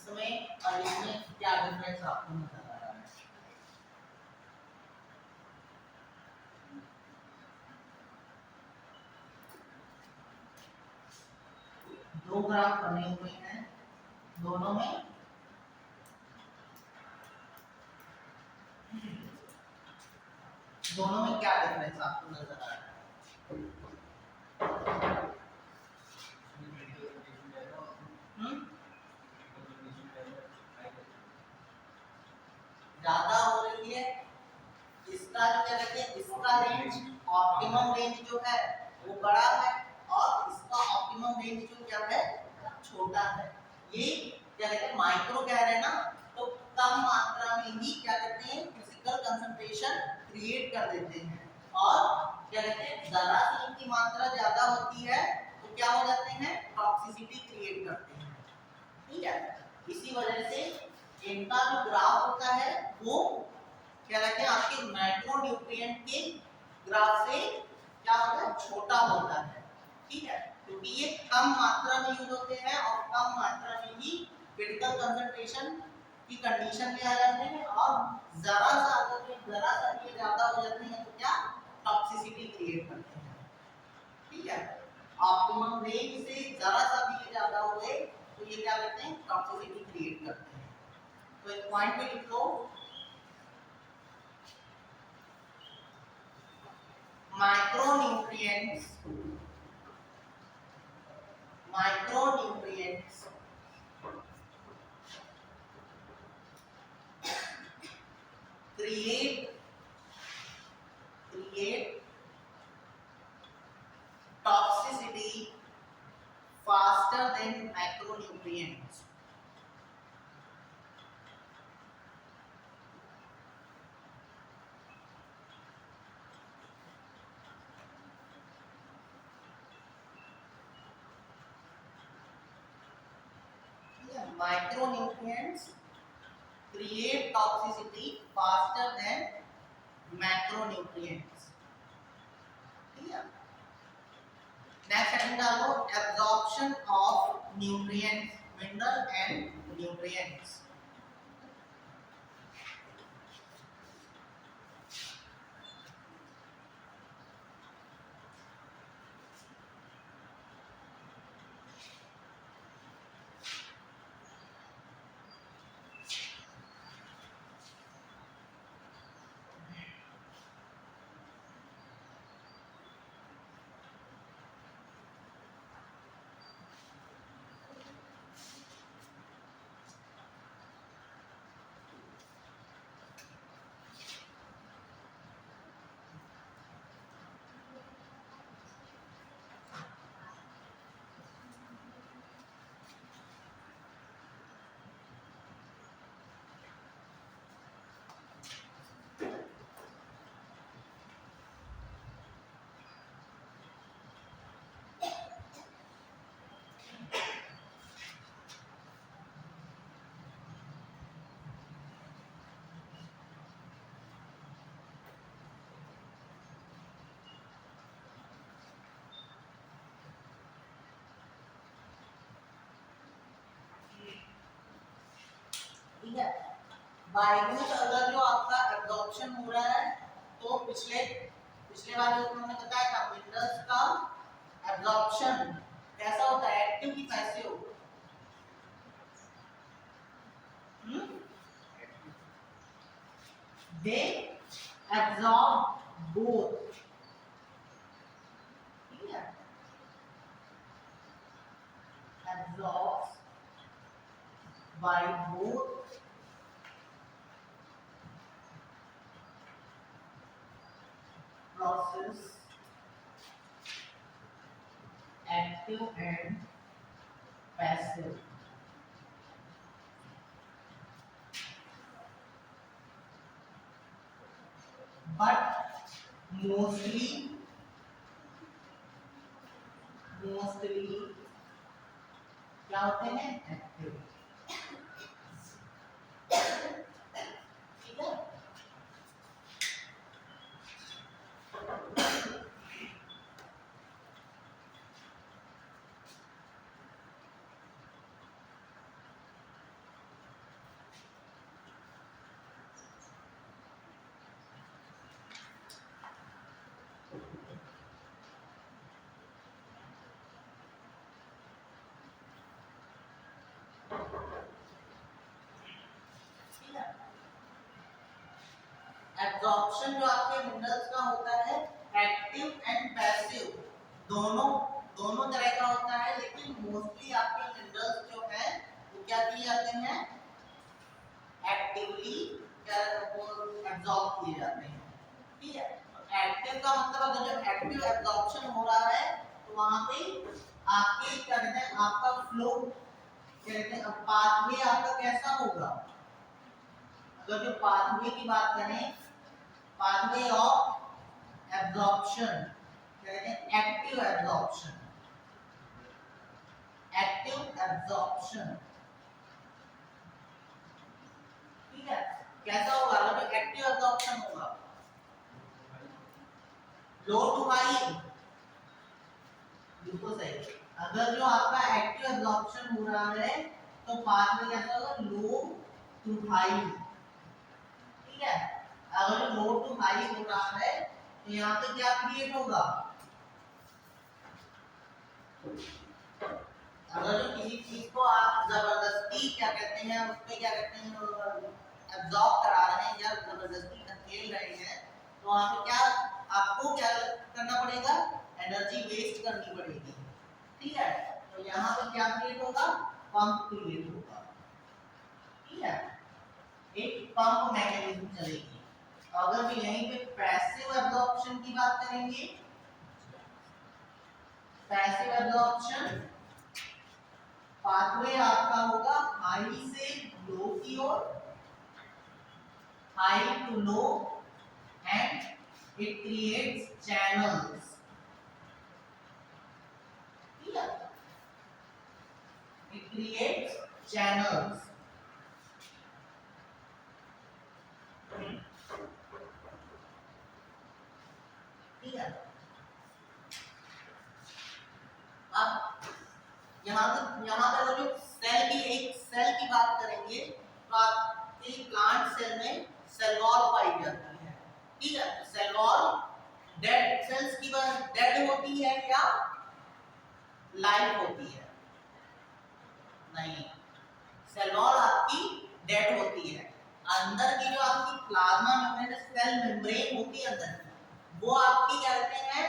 इसमें और इसमें क्या डिफरेंस आपको नजर आ रहा है? दो ग्राफ बने हुए हैं, दोनों में क्या डिफरेंस आपको नजर आ रहा है? ज्यादा हो रही है, इसका जो क्या कहते हैं, इसका रेंज ऑप्टिमम रेंज जो है वो बड़ा है और इसका ऑप्टिमम रेंज जो क्या है छोटा है। ये क्या कहते हैं माइक्रो कह रहे हैं ना, तो कम मात्रा में ही क्या कहते हैं फिजिकल कंसंट्रेशन क्रिएट कर देते हैं, और क्या कहते हैं जरा सी इनकी मात्रा ज्यादा होती है तो क्या हो जाते हैं टॉक्सिसिटी क्रिएट करते हैं, ठीक है। इसी वजह से इनका जो ग्राफ होता है वो क्या कहते हैं आपके मैक्रो न्यूट्रिएंट के ग्राफ से क्या होता है छोटा होता है, ठीक है, क्योंकि ये कम मात्रा में यूज होते हैं और कम मात्रा में ही क्रिटिकल कंसंट्रेशन की कंडीशन पे आ जाते हैं, और जरा सा अगर जरा सा ये ज्यादा हो जाते हैं तो क्या टॉक्सिसिटी क्रिएट करते हैं, ठीक है। ऑप्टिमम रेंज से जरा सा भी ये ज्यादा हुए तो ये क्या करते हैं टॉक्सिसिटी क्रिएट करते हैं। तो एक पॉइंट पे लिख लो micronutrients create toxicity faster than macronutrients. Micronutrients create toxicity faster than macronutrients. ठीक है, नेक्स्ट हेडिंग डालो absorption of nutrients, mineral and nutrients. ठीक है, बायोस अगर जो आपका एब्जॉर्प्शन हो रहा है तो पिछले पिछले वाले उसमें हमने बताया था मिनरल्स का एब्जॉर्प्शन कैसा होता है, एक्टिव की पैसिव? They absorb both. ठीक है, absorbs by both process, active and passive. But mostly क्या होते हैं, एक्टिव. ठीक है, एब्जॉर्प्शन जो आपके मिनरल्स का होता है एक्टिव एंड पैसिव, दोनों दोनों तरह का होता है, लेकिन मोस्टली आपके मिनरल्स जो है वो क्या किए जाते हैं, एक्टिवली एब्जॉर्ब किए जाते हैं. ठीक है, एक्टिव का मतलब अगर जो एक्टिव एब्जॉर्प्शन हो रहा है तो वहां पे आपके क्या कहते हैं, आपका फ्लो कहते हैं पाथवे आपका कैसा होगा. अगर जो पाथवे की बात करें, पाथवे ऑफ एब्जॉर्प्शन कहते हैं एक्टिव एब्जॉर्प्शन, एक्टिव एब्जॉर्प्शन. ठीक है, कैसा होगा अगर जो एक्टिव एब्जॉर्प्शन होगा, लो टू हाई, बिल्कुल सही. अगर जो आपका एक्टिव एब्जॉर्प्शन हो रहा है तो पाथवे कैसा होगा, लो टू हाई. ठीक है, अगर लो टू हाई हो रहा है तो यहाँ पे क्या क्रिएट होगा, अगर जो किसी चीज को आप जबरदस्ती क्या कहते हैं, उस पे क्या कहते हैं, एब्जॉर्ब करा रहे हैं या जबरदस्ती धकेल रहे हैं, तो वहां पे क्या आपको क्या करना पड़ेगा, एनर्जी वेस्ट करनी पड़ेगी. ठीक है, तो यहाँ पे क्या क्रिएट होगा, पंप क्रिएट होगा. ठीक है, एक पंप मैकेनिज्म चलेगी. अगर भी यहीं पे पैसिव एब्जॉर्प्शन की बात करेंगे, पैसिव एब्जॉर्प्शन पाथवे आपका होगा हाई से लो की ओर, high to low, and it creates channels. ठीक है, इट क्रिएट्स चैनल्स. यहाँ पे वो जो सेल की एक सेल की बात करेंगे तो आपके प्लांट सेल में सेल वॉल पाई जाती है। ठीक है, सेल वॉल डेड सेल्स की डेड होती है या लाइव होती है? नहीं, सेल वॉल आपकी डेड होती है। अंदर की जो आपकी प्लाज्मा मेम्ब्रेन सेल मेम्ब्रेन होती है अंदर की, वो आपकी क्या कहते हैं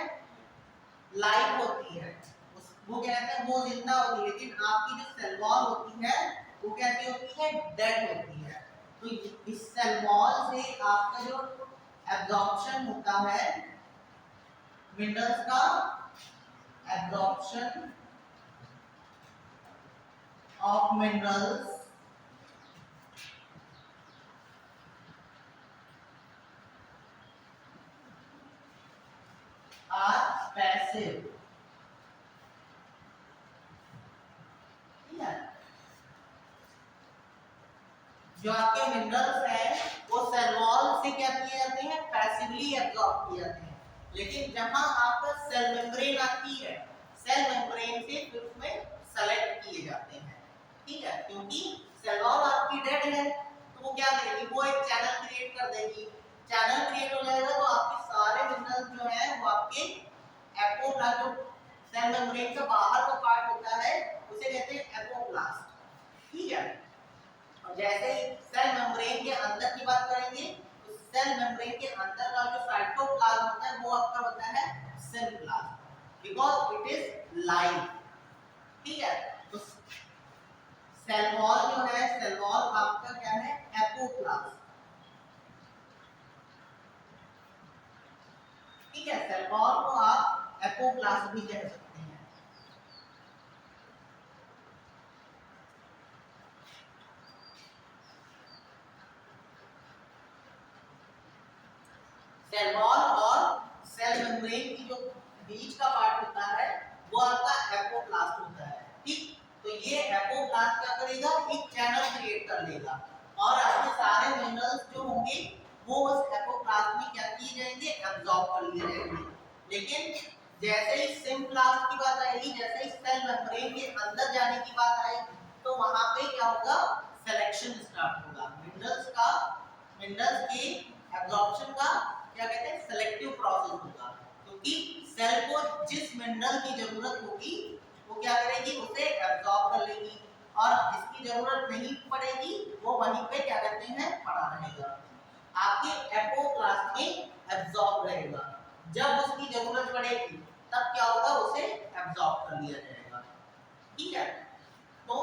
लाइव होती है, वो क्या कहते हैं वो जिंदा होती है। लेकिन आपकी जो सेल वॉल होती है वो कैसी होती है? डेड होती है। तो इस सेल वॉल से आपका जो एब्जॉर्प्शन होता है मिनरल्स का, absorption of minerals are passive. जो आपके मिनरल्स हैं वो सेल वॉल से क्या किए जाते हैं? पैसिवली एब्जॉर्ब किए जाते हैं। लेकिन जहां आपका सेल मेम्ब्रेन आती है, सेल मेम्ब्रेन से फिर उसमें सेलेक्ट किए जाते हैं। ठीक है, क्योंकि सेल वॉल आपकी डेड है तो वो क्या करेगी? वो एक चैनल क्रिएट कर देगी। चैनल क्रिएट हो जाएगा तो आपके सारे मिनरल्स जो हैं वो आपके एपोप्लास्ट, जो सेल मेम्ब्रेन का बाहर का पार्ट होता है उसे कहते हैं एपोप्लास्ट। ठीक है, और जैसे ही सेल मेम्ब्रेन के अंदर की बात करेंगे तो सेल मेम्ब्रेन के अंदर का जो साइटोप्लाज्म होता है वो आपका होता है cell plasm, because it is live. ठीक है, तो सेल वॉल जो है, सेल वॉल आपका क्या है? एपोप्लाज्म। ठीक है, सेल वॉल को आप एपोप्लाज्म भी कह सकते हैं। सेल वॉल और सेल मेम्ब्रेन की जो बीच का पार्ट होता है वो आपका एपोप्लास्ट होता है। ठीक, तो ये एपोप्लास्ट क्या करेगा? एक चैनल क्रिएट कर लेगा और आपके सारे मिनरल्स जो होंगे वो उस एपोप्लास्ट में क्या किए जाएंगे? एब्जॉर्ब कर लिए जाएंगे। लेकिन जैसे ही सिम्प्लास्ट की बात आएगी, जैसे ही सेल मेम्ब्रेन के अंदर जाने की बात आएगी तो वहां पे क्या होगा? सिलेक्शन स्टार्ट होगा मिनरल्स का, मिनरल्स के एब्जॉर्प्शन का क्या कहते हैं? सेलेक्टिव प्रोसेस होगा। क्योंकि सेल को जिस मिनरल की जरूरत होगी वो क्या करेगी? उसे एब्जॉर्ब कर लेगी, और जिसकी जरूरत नहीं पड़ेगी वो वहीं पे क्या कहते हैं? पड़ा रहेगा। आपके एपोप्लास्ट में एब्जॉर्ब रहेगा, जब उसकी जरूरत पड़ेगी तब क्या होगा? उसे एब्जॉर्ब कर लिया जाएगा। ठीक है, तो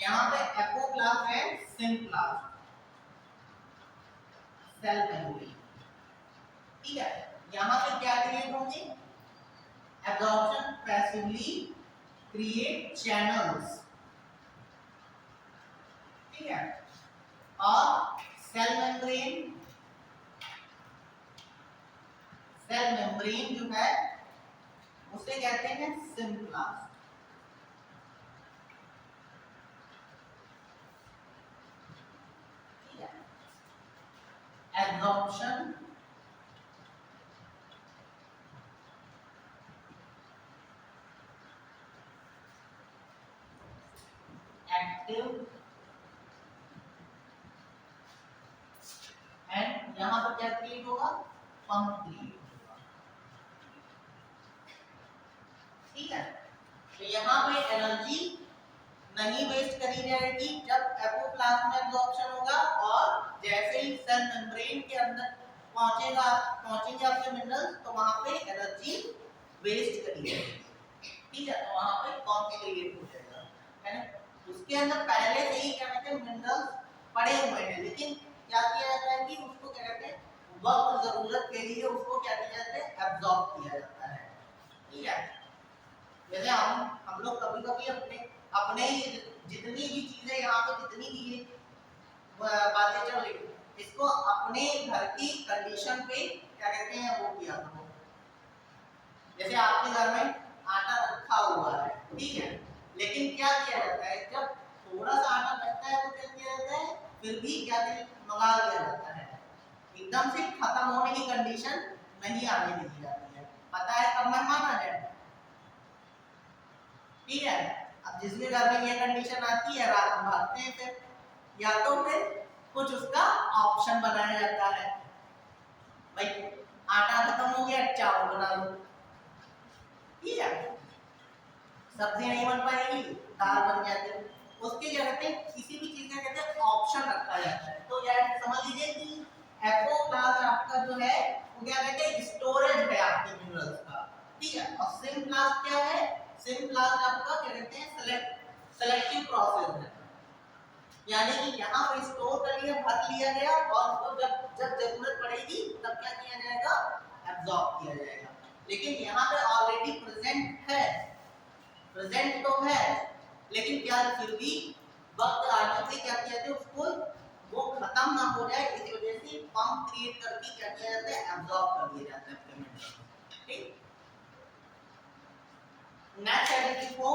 यहाँ पे एपोप्लास्ट है सिम्प्लास्ट, सेल मेम्ब्रेन। ठीक है, यहाँ पे क्या क्रिएट होंगे? Absorption passively create channels. ठीक है, और सेल मेम्ब्रेन जो है उसे कहते हैं सिम्प्लास्ट। ठीक है, एब्जॉर्प्शन एक्टिव एंड यहां पर क्या क्रिएट होगा? पंप क्रिएट होगा। ठीक है, तो यहां पे एनर्जी नहीं वेस्ट करी जाएगी जब एपोप्लास्ट में एब्जॉर्प्शन होगा, और जैसे ही सेल मेम्ब्रेन के अंदर पहुंचेंगे आपके मिनरल्स तो वहां पे एनर्जी वेस्ट करी जाएगी। ठीक है, तो वहां पे पंप क्रिएट हो जाएगा, है ना? उसके अंदर पहले से ही क्या कहते हैं? मिनरल्स पड़े हुए हैं, लेकिन क्या किया जाता है कि उसको क्या कहते हैं? वक्त जरूरत के लिए उसको क्या किया जाता है? एब्जॉर्ब किया जाता है। ठीक है, जैसे हम लोग कभी-कभी अपने अपने जितनी भी चीजें यहाँ पे जितनी भी बातें चल रही इसको अपने घर की कंडीशन पे क्या कहते हैं? वो किया करो। जैसे आपके घर में आटा रखा हुआ है, ठीक है, लेकिन क्या किया जाता है? जब थोड़ा सा आटा बचता है तो क्या किया जाता है? फिर भी क्या मंगा लिया जाता है, एकदम से खत्म होने की कंडीशन नहीं आने दी जाती है। पता है कब मेहमान आ जाए? ठीक है, जिस भी घर में ये कंडीशन आती है रात में भागते हैं फिर, या तो फिर कुछ उसका ऑप्शन बनाया जाता है, भाई आटा खत्म हो गया चावल बना लो, ठीक है, सब्जी नहीं बन पाएगी दाल बन जाती है, उसके क्या कहते हैं किसी भी चीज का कहते हैं ऑप्शन रखा जाता है। तो यार समझ लीजिए कि एपो क्लास आपका जो है वो क्या कहते हैं स्टोरेज है आपके मिनरल्स का, ठीक है। और सिम क्लास क्या है, सिम क्लास आपका क्या कहते हैं सेलेक्टिव प्रोसेस है, यानी कि यहाँ पे स्टोर कर लिया भर लिया गया और उसको जब जब जरूरत पड़ेगी तब क्या किया जाएगा एब्जॉर्ब किया जाएगा। लेकिन यहाँ पे ऑलरेडी प्रेजेंट है, प्रेजेंट तो है, लेकिन क्या फिर भी वक्त आने से क्या किया जाता है उसको वो खत्म ना हो जाए, इस वजह से पंप क्रिएट करके क्या किया जाता है एब्जॉर्ब कर दिया जाता है पेमेंट, ठीक। नेक्स्ट एडिटिव को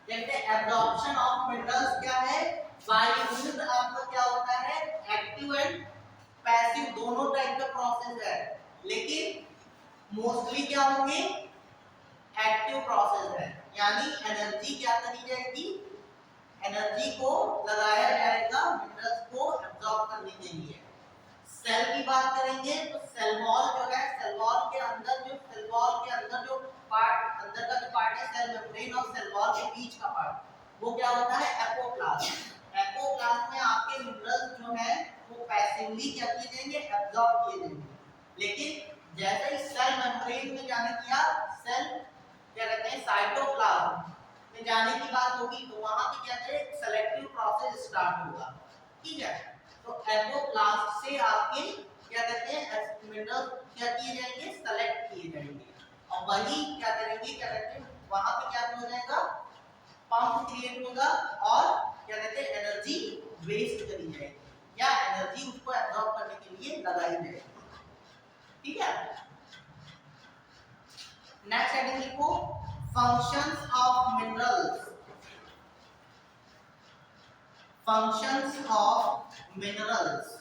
देखते हैं एब्जॉर्प्शन ऑफ मिनरल्स क्या है, बाय यूज आपका क्या होता है एक्टिव एंड पैसिव दोनों टाइप का प्रोसेस है, लेकिन मोस्टली क्या होंगे एक्टिव प्रोसेस है, यानी एनर्जी क्या करी जाएगी, एनर्जी को लगाया जाएगा मिनरल्स को एब्जॉर्ब करने के लिए। सेल की बात करेंगे तो सेल वॉल जो है, सेल वॉल के अंदर जो पार्ट अंदर का जो पार्ट है सेल मेम्ब्रेन और सेल वॉल के बीच का पार्ट वो क्या होता है एपोप्लाज्म। एपोप्लाज्म में आपके मिनरल्स जो है वो पैसिवली क्या किए जाएंगे एब्जॉर्ब किए जाएंगे, लेकिन जैसे ही सेल मेम्ब्रेन में जाने किया सेल क्या कहते हैं साइटोप्लाज्म में जाने की बात होगी तो वहां पे क्या करें सेलेक्टिव प्रोसेस स्टार्ट होगा, ठीक है। तो एपोप्लास्ट से आपके क्या कहते हैं मिनरल क्या किए जाएंगे सेलेक्ट किए जाएंगे और वही क्या करेंगे क्या कहते हैं वहां पे क्या हो जाएगा पंप क्रिएट होगा और क्या कहते हैं एनर्जी वेस्ट करी जाएगी या एनर्जी उसको एब्जॉर्ब करने के लिए लगाई जाएगी, ठीक है। नेक्स्ट हेडिंग लिखो functions of minerals, functions of minerals।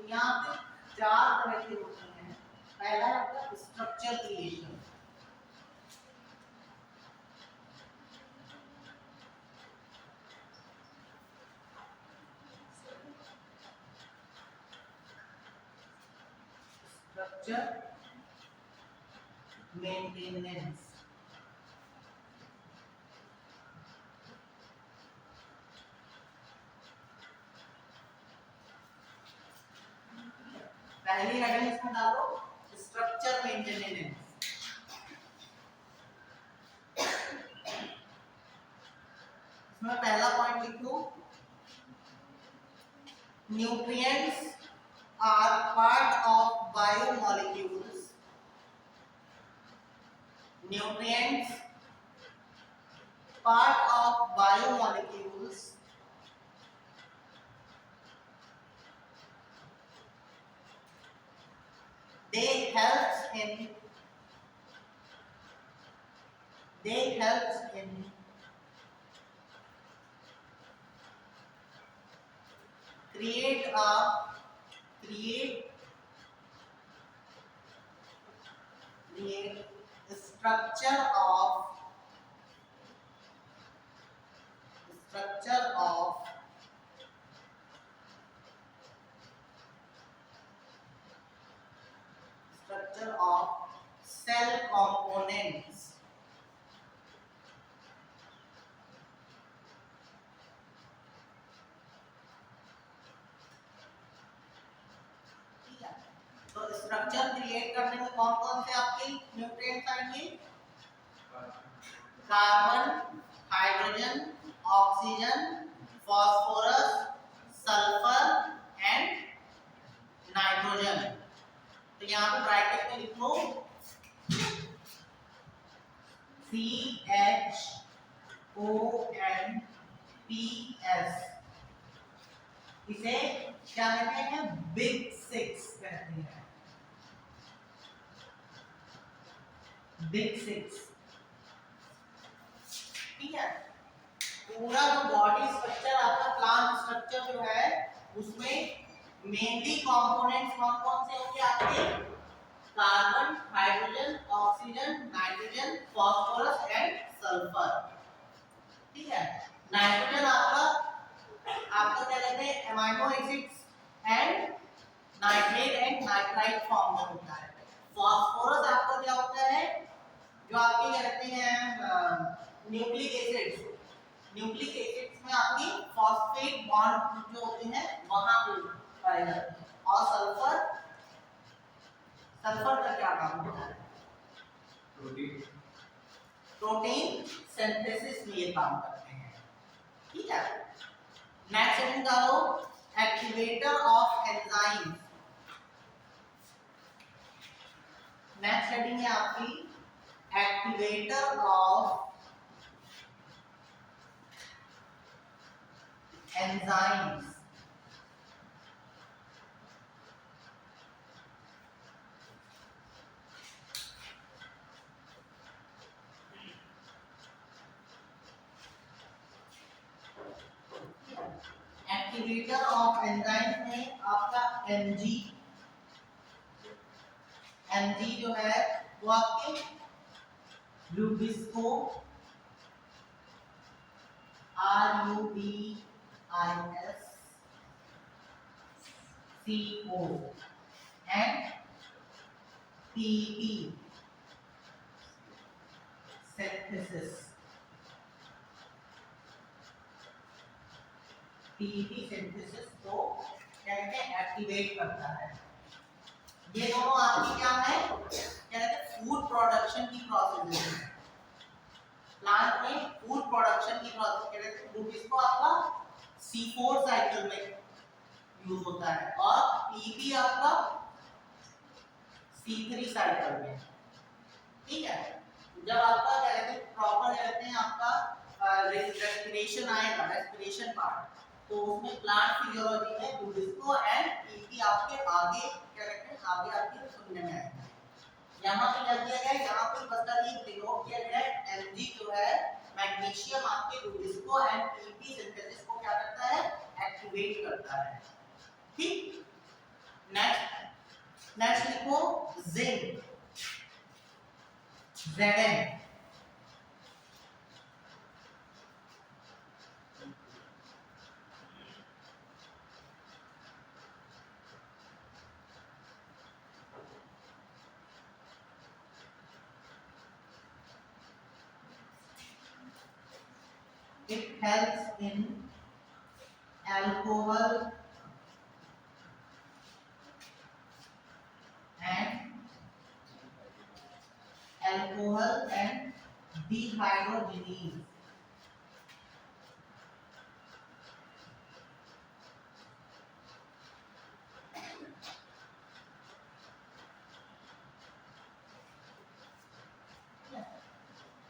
यहाँ पे चार तरह के होते हैं, पहला है आपका स्ट्रक्चर क्रिएशन, स्ट्रक्चर मेंटेनेंस, पहली हेडिंग इसमें डालो स्ट्रक्चर मेंटेनेंस। इसमें पहला पॉइंट लिखो nutrients are part of biomolecules, nutrients part of biomolecules they helps in create structure of cell components, carbon, hydrogen, oxygen, phosphorus, sulphur and nitrogen. तो यहाँ पे bracket में लिख लो CHONPS। इसे क्या कहते हैं? बिग सिक्स कहते हैं। बिग सिक्स, ठीक है। पूरा जो बॉडी स्ट्रक्चर आपका, प्लांट स्ट्रक्चर जो है, उसमें मेनली कंपोनेंट्स कौन कौन से होंगे आपके? Carbon, hydrogen, oxygen, nitrogen, phosphorus and sulphur, ठीक है। नाइट्रोजन आपका क्या कहते हैं? Amino acids and nitrate and nitrite form में होता है। फॉस्फोरस आपका क्या होता है? जो आपके क्या कहते हैं? Nucleic acids. न्यूक्लिक एसिड्स में आपकी फॉस्फेट बॉन्ड जो होते हैं वहां पे पाए जाते हैं। और सल्फर, सल्फर का क्या काम होता है? प्रोटीन सिंथेसिस में ये काम करते हैं, ठीक है। नेक्स्ट हेडिंग डालो, activator of enzymes. Next heading है आपकी activator of enzymes. Activator of enzyme में आपका Mg, Mg जो है वो आपके rubisco, RUBISCO and PP synthesis। PP synthesis को क्या कहते हैं? एक्टिवेट करता है। ये दोनों आपकी क्या है? क्या कहते हैं? फूड प्रोडक्शन की प्रोसेस है। प्लांट में फूड प्रोडक्शन की प्रोसेस क्या कहते हैं? इसको आपका C4 साइकिल में यूज होता है और PP आपका C3 साइकिल में, ठीक है। जब आपका क्या कहते हैं? प्रॉपर क्या कहते हैं? आपका रेस्पिरेशन आएगा, रेस्पिरेशन पार्ट, तो उसमें प्लांट फिजियोलॉजी में रूबिस्को एंड PP आपके आगे क्या कहते हैं? आगे आपके सुनने में आएगा। यहाँ पे क्या किया गया है? यहाँ पे बता दिए, डिनोट किया गया है। Mg जो है मैग्नीशियम आपके रूबिस्को एंड PP सिंथेसिस को क्या करता है? एक्टिवेट करता है, ठीक। नेक्स्ट लिखो zinc, Zn। It helps in alcohol and dehydrogenase।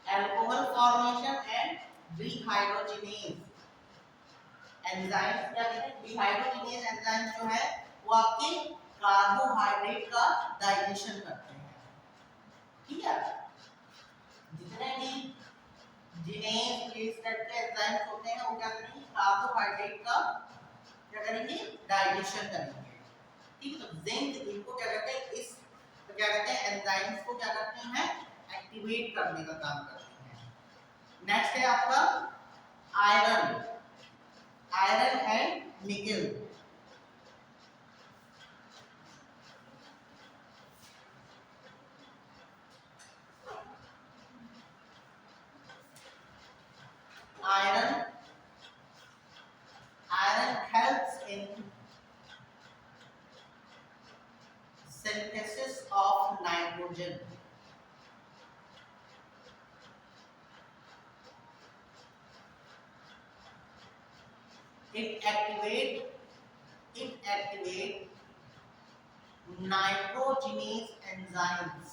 Alcohol formation and dehydrogenase enzymes क्या कहते हैं? डिहाइड्रोजिनेज एंजाइम जो है वो आपके कार्बोहाइड्रेट का डाइजेशन करते हैं, ठीक है। जितने भी जिनेज इस टाइप के एंजाइम्स होते हैं वो क्या करेंगे? कार्बोहाइड्रेट का क्या करेंगे? डाइजेशन करेंगे, ठीक है। तो जिंक इनको क्या कहते हैं? इस तो क्या कहते हैं? एंजाइम्स को क्या करते हैं? एक्टिवेट करने का काम करते हैं। नेक्स्ट है आपका आयरन, आयरन एंड निकल। Iron helps in synthesis of nitrogen। it activate nitrogenase enzymes.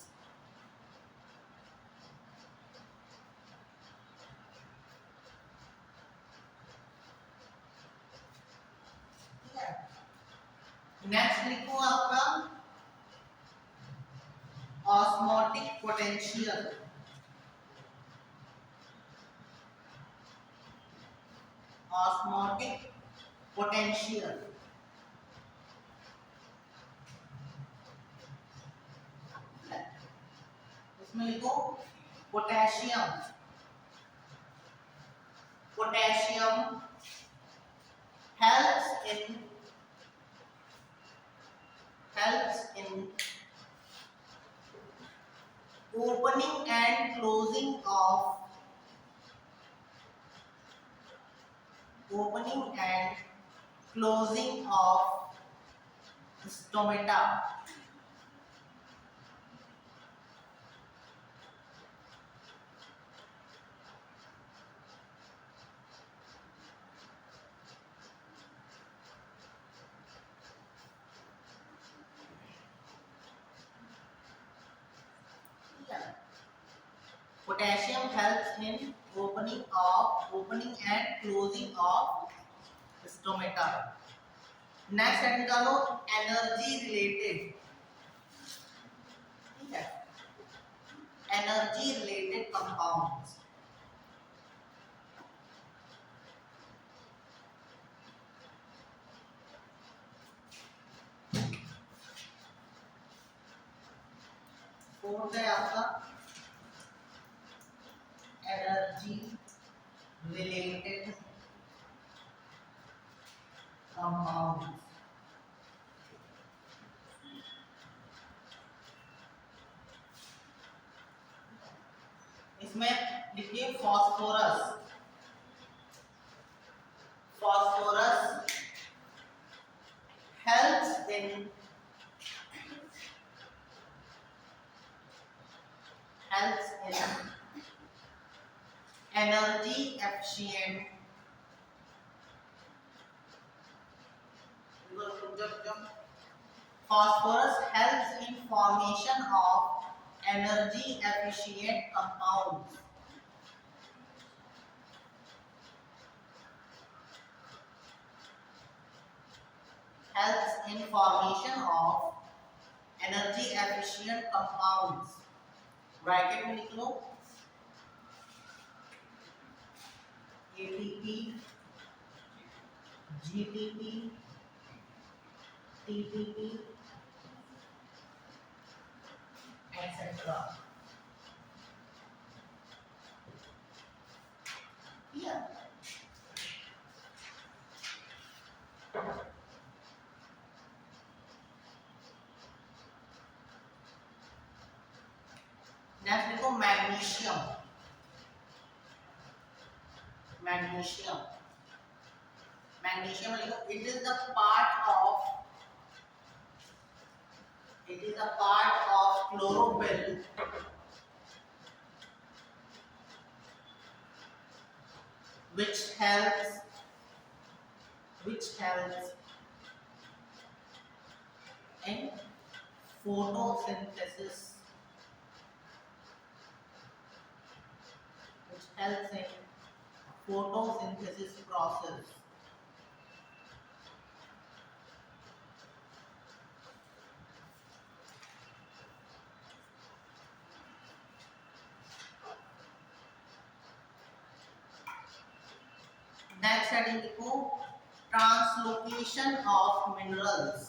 Next लिखो आपका ऑस्मोटिक पोटेंशियल। ऑस्मोटिक पोटेंशियल इसमें लिखो potassium. Potassium helps in opening and closing of stomata. Potassium helps in opening and closing of stomata. Next head निकालो energy related. ठीक है, energy related compounds. Fourth है आपका energy related compounds. इसमें लिखिए phosphorus. Phosphorus helps in energy efficient phosphorus helps in formation of energy efficient compounds. Helps in formation of energy efficient compounds. Bracket में लिख लो ATP, GTP, TTP, etc. Yeah. Next देखो magnesium. Magnesium magnesium लिखो it is the part of chlorophyll which helps in photosynthesis process. Next heading लिखो translocation of minerals.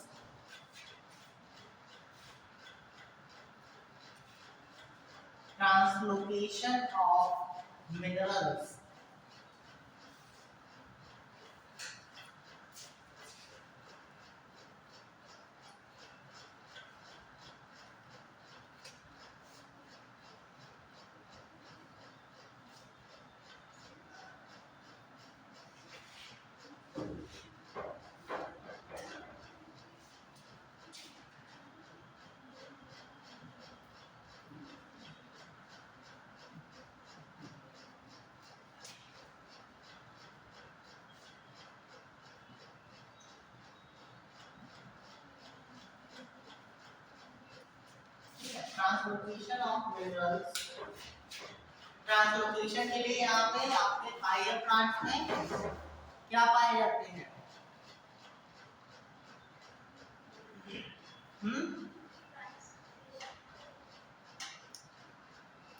Translocation of minerals. Translocation of minerals. Translocation के लिए यहाँ पे आपके higher plants में क्या पाए जाते हैं?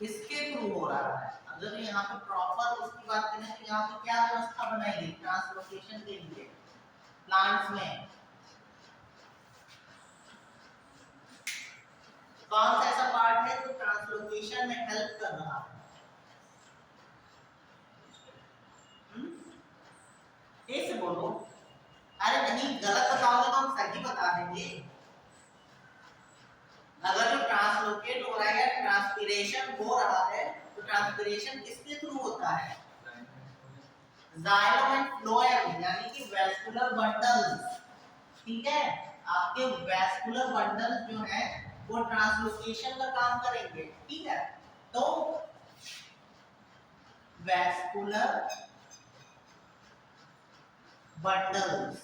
किसके थ्रू हो रहा है? अगर यहाँ पे प्रॉपर उसकी बात करें तो यहाँ पे क्या व्यवस्था बनाई गई ट्रांसलोकेशन के लिए प्लांट्स में? कौन सा ऐसा पार्ट है जो ट्रांसलोकेशन में हेल्प कर रहा है? ऐसे बोलो। अरे नहीं, गलत बताओगे तो हम सही बता देंगे। अगर जो ट्रांसलोकेट हो रहा है या ट्रांसपिरेशन हो रहा है तो ट्रांसपिरेशन किसके थ्रू होता है? जाइलम एंड फ्लोएम, यानी कि वैस्कुलर बंडल्स। ठीक है, आपके वैस्कुलर बंडल्स जो है वो ट्रांसलोकेशन का काम करेंगे। ठीक है, तो वैस्कुलर बंडल्स,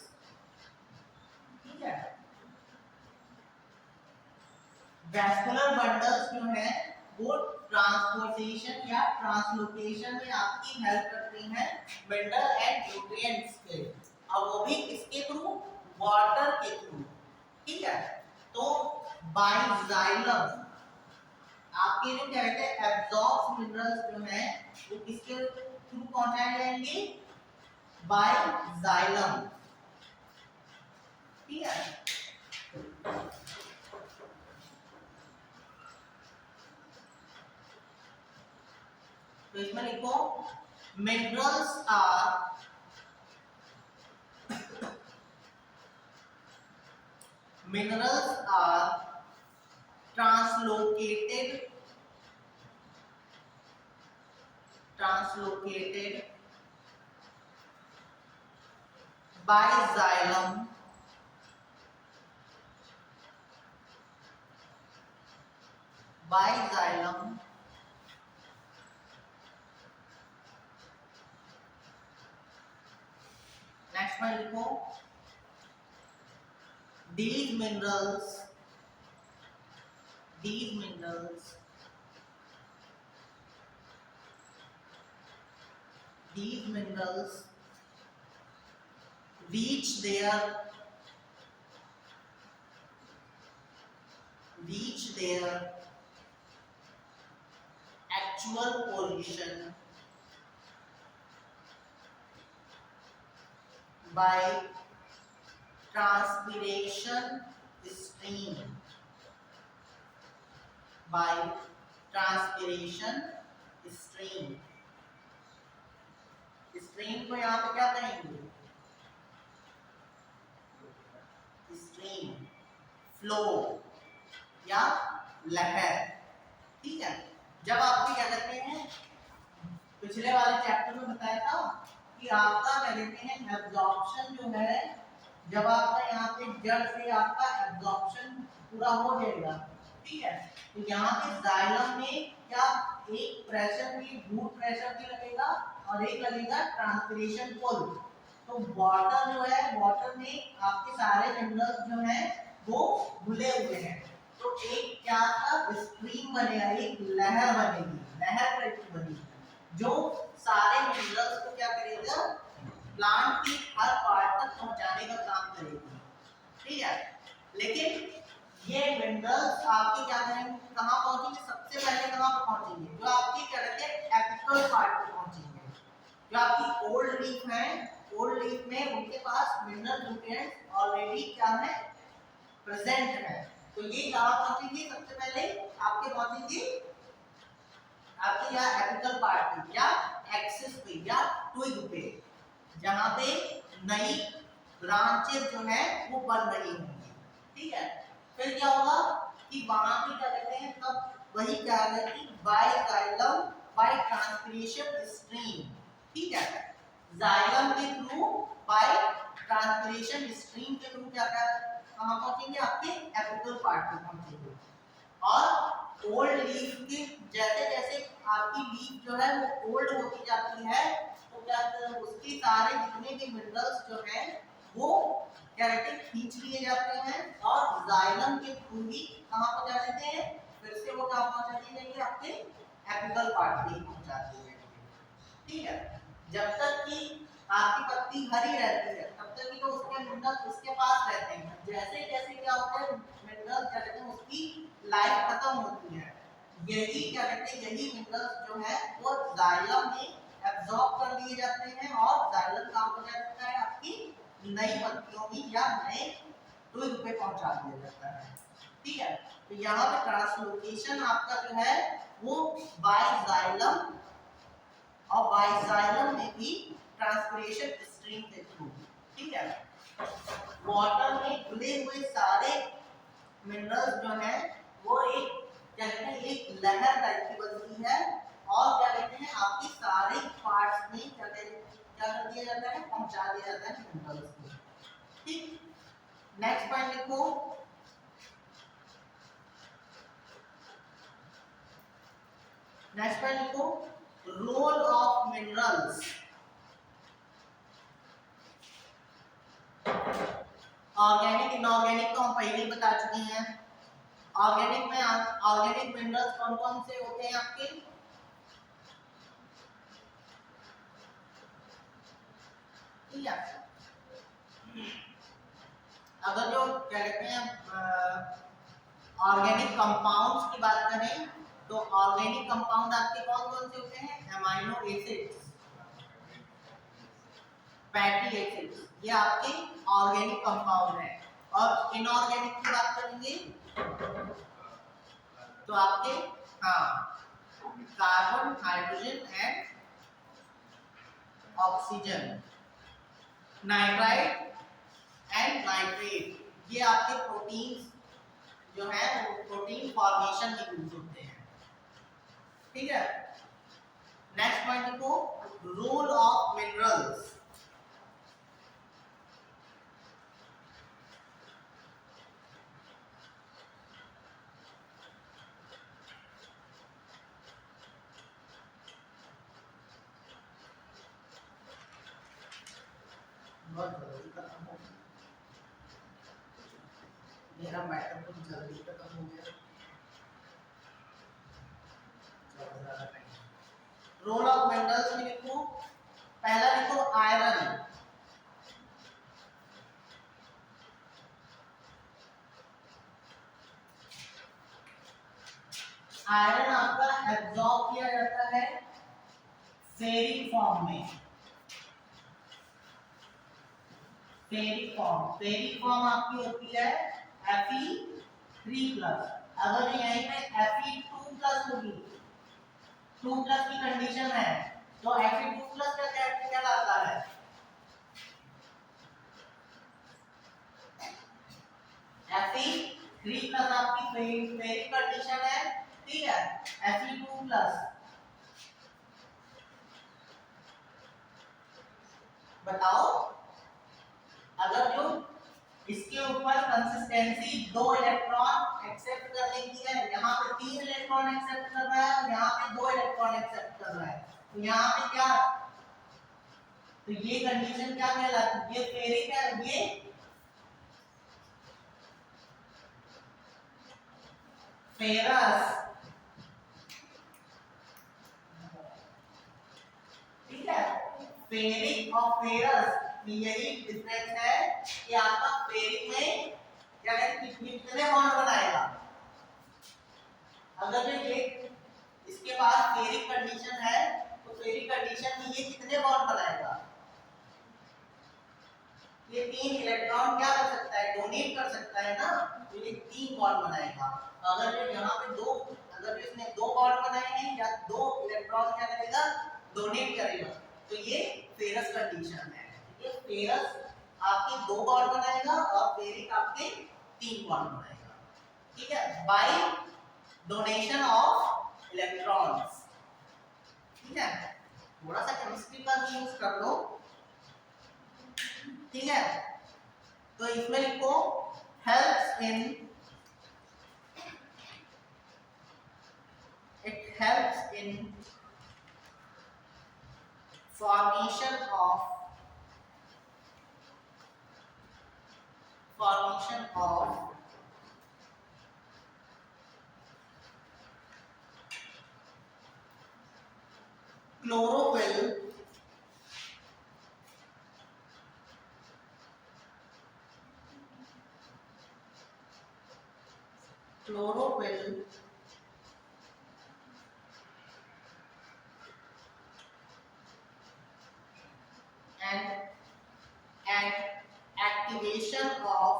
ठीक है, वैस्कुलर बंडल्स जो है वो ट्रांसपोर्टेशन या ट्रांसलोकेशन में आपकी हेल्प करती हैं मिनरल एंड न्यूट्रिएंट्स के। अब वो भी किसके थ्रू? वाटर के थ्रू। ठीक है, तो बाय जाइलम आपके जो क्या कहते हैं एब्जॉर्ब मिनरल्स जो है वो किसके थ्रू पहुंचाए जाएंगे? By xylem. ठीक है, तो इसमें लिखो minerals are translocated by xylem next one लिखो these minerals reach their actual position by transpiration stream। Stream को यहाँ पे क्या कहेंगे? स्ट्रीम, फ्लो या लहर। ठीक है, जब आपके क्या कहते हैं पिछले वाले चैप्टर में बताया था कि आपका क्या कहते हैं एब्जॉर्प्शन जो है, जब आपका यहाँ पे जड़ से आपका एब्जॉर्प्शन पूरा हो जाएगा। ठीक है, तो यहाँ पे जाइलम में क्या एक प्रेशर भी, रूट प्रेशर भी लगेगा और एक लगेगा ट्रांसपिरेशन पुल। तो वाटर जो है, वाटर में आपके सारे मिनरल्स जो हैं वो घुले हुए हैं, तो एक क्या था स्ट्रीम बनेगा, एक लहर बनेगी, लहर बनेगी जो सारे मिनरल्स को क्या करेगा? प्लांट की हर पार्ट तक पहुंचाने का काम करेगी। ठीक है, लेकिन ये मिनरल्स आपके क्या करेंगे, कहाँ पहुंचेंगे? सबसे पहले कहाँ पर पहुंचेंगे? जो आपकी क्या कहते हैं एपिकल पार्ट पर पहुंचेंगे। जो आपकी ओल्ड लीफ है, ओल्ड लीफ में उनके पास मिनरल न्यूट्रिएंट्स ऑलरेडी क्या है? प्रेजेंट है। तो ये कहाँ पहुंचेंगे? सबसे पहले आपके पहुंचेंगे आपके यहाँ एपिकल पार्ट पे या एक्सिस पे या ट्विग पे, जहाँ पे नई ब्रांचेस जो है वो बन रही होंगी। ठीक है, फिर क्या होगा कि वहां पे क्या कहते हैं तब वही क्या है कि by xylem by transpiration stream. ठीक है, जाइलम के थ्रू बाय ट्रांसपिरेशन स्ट्रीम के थ्रू क्या कहाँ पहुंचेंगे? आपके एपिकल पार्ट पे पहुंचेंगे। और ओल्ड लीफ की जैसे जैसे आपकी लीफ जो है वो ओल्ड होती जाती है तो क्या उसके सारे जितने भी मिनरल्स जो हैं वो क्या कहते हैं खींच लिए जाते हैं और जाइलम के थ्रू ही कहाँ पर जा जाते हैं? फिर से वो क्या पहुंचाती जाएगी, आपके एपिकल पार्ट पे ही पहुंचाती जाएगी। ठीक है, जब तक कि आपकी पत्ती हरी रहती है तब तक कि तो उसके मिनरल उसके पास रहते हैं। जैसे जैसे क्या होता है, मिनरल क्या कहते हैं, उसकी लाइफ खत्म होती है, यही क्या कहते हैं, यही मिनरल्स जो है वो जाइलम में एब्जॉर्ब कर लिए जाते हैं और जाइलम काम हो जाता है आपकी नई पत्तियों में या नए ट्विग पे पहुंचा दिया जाता है। ठीक है, तो यहाँ पे ट्रांसलोकेशन आपका जो है वो बाइजाइलम और बाइजाइलम में भी ट्रांसपिरेशन स्ट्रीम के थ्रू। ठीक है, वाटर में घुले हुए सारे मिनरल्स जो है वो एक क्या कहते हैं, एक लहर टाइप की बनती है और क्या कहते हैं आपके सारे पार्ट्स में क्या कर दिया जाता है, पहुंचा दिया जाता है मिनरल्स को। ठीक, नेक्स्ट पॉइंट लिखो, नेक्स्ट पॉइंट लिखो, role of minerals. Organic inorganic तो हम पहले ही बता चुके हैं। ऑर्गेनिक में ऑर्गेनिक मिनरल्स कौन कौन से होते हैं आपके, ठीक है, अगर जो क्या कहते हैं ऑर्गेनिक कंपाउंड्स की बात करें तो ऑर्गेनिक कंपाउंड आपके कौन कौन से होते हैं, अमाइनो एसिड्स, फैटी एसिड्स, ये आपके ऑर्गेनिक कंपाउंड है। और इनऑर्गेनिक की बात करेंगे तो आपके हाँ carbon, hydrogen and oxygen, nitrite and nitrate, ये आपके प्रोटीन्स जो है वो प्रोटीन फॉर्मेशन में यूज होते हैं। ठीक है, नेक्स्ट पॉइंट देखो, रोल ऑफ मिनरल्स। बहुत जल्दी खत्म हो गया मेरा मैटर, तो जल्दी खत्म हो गया। रोल ऑफ मिनरल्स में लिखो, पहला लिखो आयरन। आयरन आपका एब्जॉर्ब किया जाता है फेरिक फॉर्म में। फेरिक फॉर्म आपकी होती है Fe3+। अगर यहीं पे Fe2+ होगी, 2+ की कंडीशन है तो Fe2+ का क्या लाता है, Fe3+ आपकी फेरिक कंडीशन है। ठीक है, Fe2+, बताओ अगर जो इसके ऊपर कंसिस्टेंसी 2 इलेक्ट्रॉन एक्सेप्ट करने की है, यहाँ पे 3 इलेक्ट्रॉन एक्सेप्ट कर रहा है और यहाँ पे 2 इलेक्ट्रॉन एक्सेप्ट कर रहा है, तो यहाँ पे क्या, तो ये कंडीशन क्या कहलाती है, ये फेरिक है, ये फेरस। ठीक है, फेरिक और फेरस में यही डिफरेंस है कि आपका फेरिक में क्या कहते हैं कितने बॉन्ड बनाएगा। अगर जो ये इसके पास फेरिक कंडीशन है तो फेरिक कंडीशन में ये कितने बॉन्ड बनाएगा, ये 3 इलेक्ट्रॉन क्या कर सकता है, डोनेट कर सकता है ना, तो ये 3 बॉन्ड बनाएगा। अगर जो यहाँ पे दो, अगर जो इसने 2 बॉन्ड बनाए हैं या 2 इलेक्ट्रॉन क्या करेगा, डोनेट करेगा, तो ये फेरस कंडीशन है। ये फेरस आपके 2 बॉन्ड बनाएगा और फेरिक आपके 3 बॉन्ड बनाएगा। ठीक है, बाय डोनेशन ऑफ इलेक्ट्रॉन्स। ठीक है, थोड़ा सा केमिस्ट्री का भी यूज कर लो। ठीक है, तो इसमें लिखो helps in, it helps in formation of chlorophyll chlorophyll and and activation of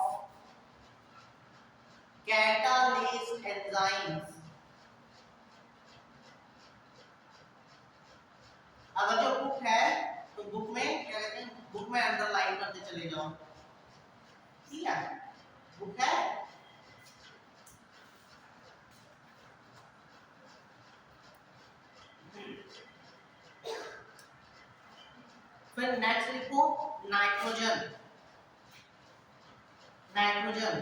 catalase enzymes. अगर जो बुक है तो बुक में क्या कहते हैं, बुक में अंडरलाइन करते चले जाओ, ठीक है, बुक है। फिर नेक्स्ट लिखो nitrogen. Nitrogen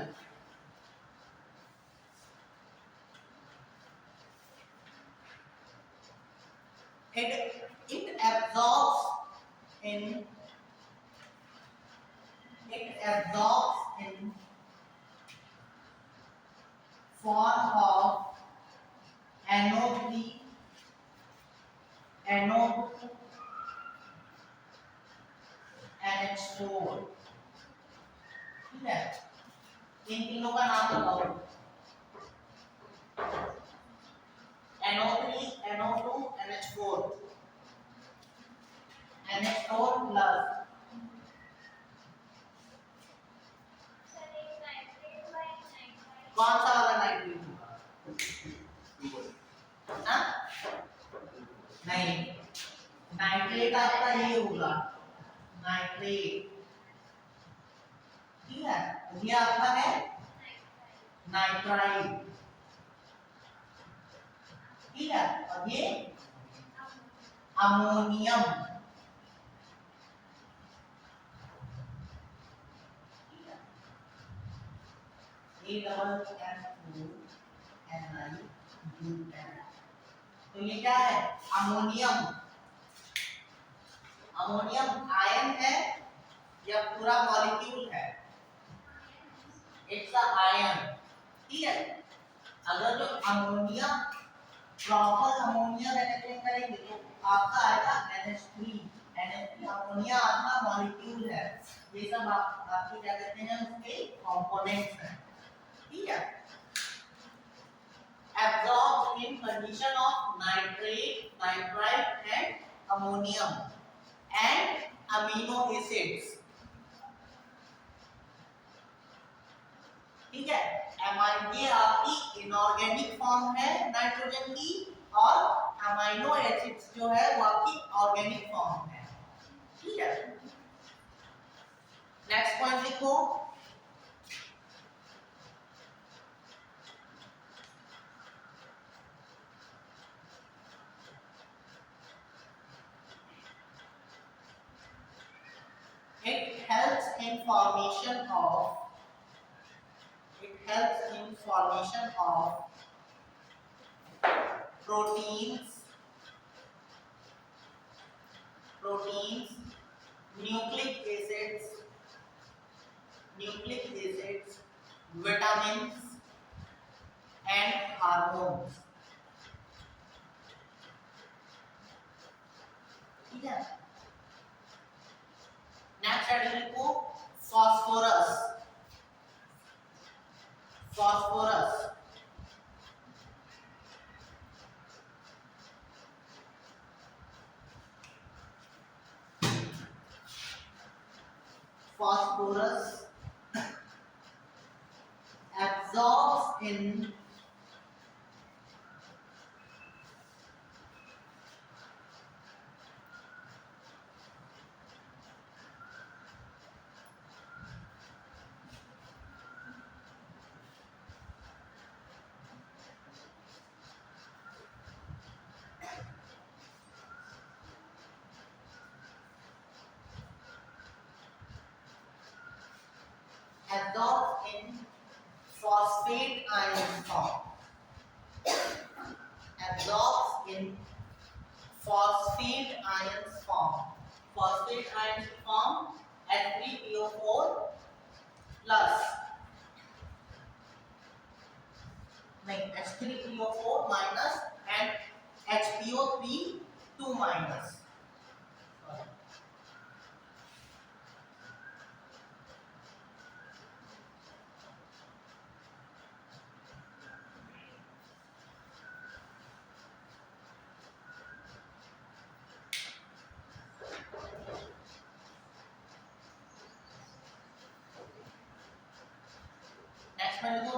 it absorbs in form of NO3 NH4, ठीक है। इन तीनों का नाम बताओ, NO3 NO2 NH4 NH4 plus कौन सा वाला नाइट्रेट होगा? हाँ नहीं, नाइट्रेट आपका ये होगा नाइट्रेट, ठीक है। ये आपका है नाइट्राइल, ठीक है। और ये अमोनियम, ठीक है। A-double-N-O-N-I-U-M, तो ये क्या है? अमोनियम। अमोनियम आयन है या पूरा मॉलिक्यूल है? इट्स अ आयन, ठीक है। अगर जो अमोनिया प्रॉपर अमोनिया रिएक्शन करेंगे तो आपका आएगा NH3। NH3 अमोनिया आपका मॉलिक्यूल है, ये सब आपके क्या कहते हैं, उसके कंपोनेंट्स हैं, ठीक है। Absorbed in condition of nitrate, nitrite and ammonium and amino acids, ठीक है। ये आपकी इनऑर्गेनिक फॉर्म है नाइट्रोजन की, और अमीनो एसिड्स जो है वो आपकी ऑर्गेनिक फॉर्म है, ठीक है। नेक्स्ट पॉइंट लिखो, it helps in formation of proteins, nucleic acids, vitamins and hormones, ठीक है। नेक्स्ट हेडिंग लिखो phosphorus. Phosphorus phosphorus absorbs in phosphate ion form. Absorbs in phosphate ions form. Phosphate ions form H3PO4 plus नहीं H3PO4 minus and HPO3 2 minus. Next one is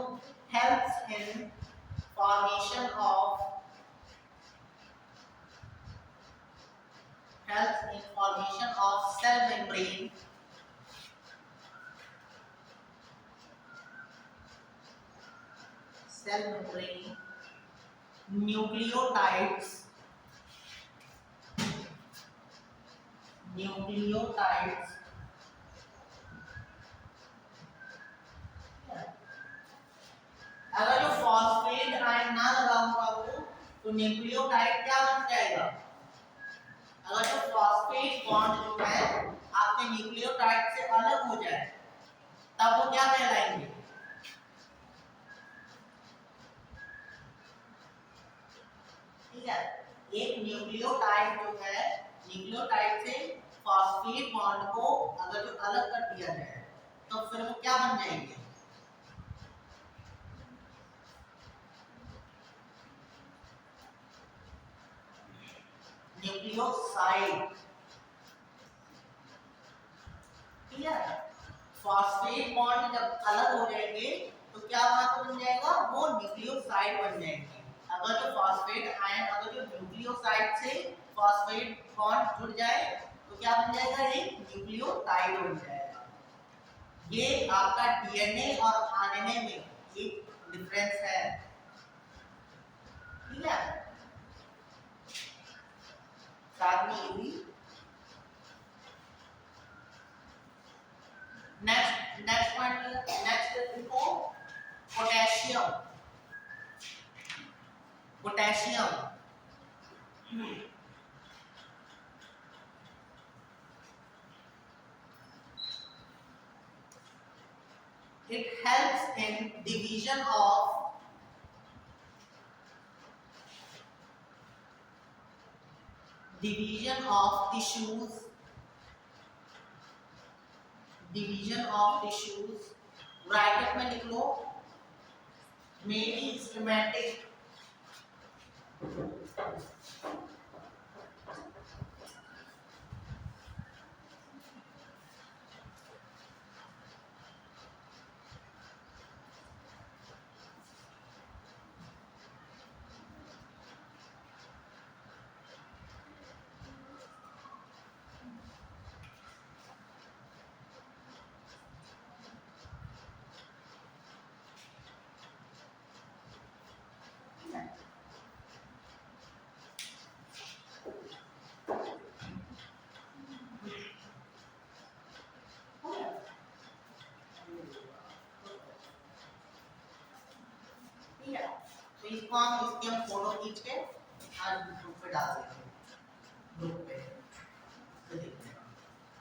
helps in formation of cell membrane, nucleotides, अगर जो phosphate ion ना लगाऊंगा वो तो nucleotide क्या बन जाएगा। अगर जो फॉस्फेट बॉन्ड जो है आपके न्यूक्लियोटाइड से अलग हो जाए तब वो क्या कहलाएंगे। ठीक है, एक न्यूक्लियोटाइड जो है न्यूक्लियोटाइड से फॉस्फेट बॉन्ड को अगर जो अलग कर दिया जाए तो फिर वो क्या बन जाएंगे। न्यूक्लियोसाइड। ठीक है, फॉस्फेट बॉन्ड जब अलग हो जाएंगे तो क्या वहां बन जाएगा, वो न्यूक्लियोसाइड बन जाएंगे। अगर जो फॉस्फेट आयन अगर जो न्यूक्लियोसाइड से फॉस्फेट बॉन्ड जुड़ जाए तो क्या बन जाएगा, एक न्यूक्लियोटाइड बन जाएगा। ये आपका डीएनए और आरएनए में एक डिफरेंस है। ठीक है, साथ में ये भी। नेक्स्ट पॉइंट, नेक्स्ट देखो potassium. it helps in division of tissues, bracket में लिख लो मेरी स्कीमेटिक। तो इसको हम फोटो खींच के ग्रुप पे डाल देंगे।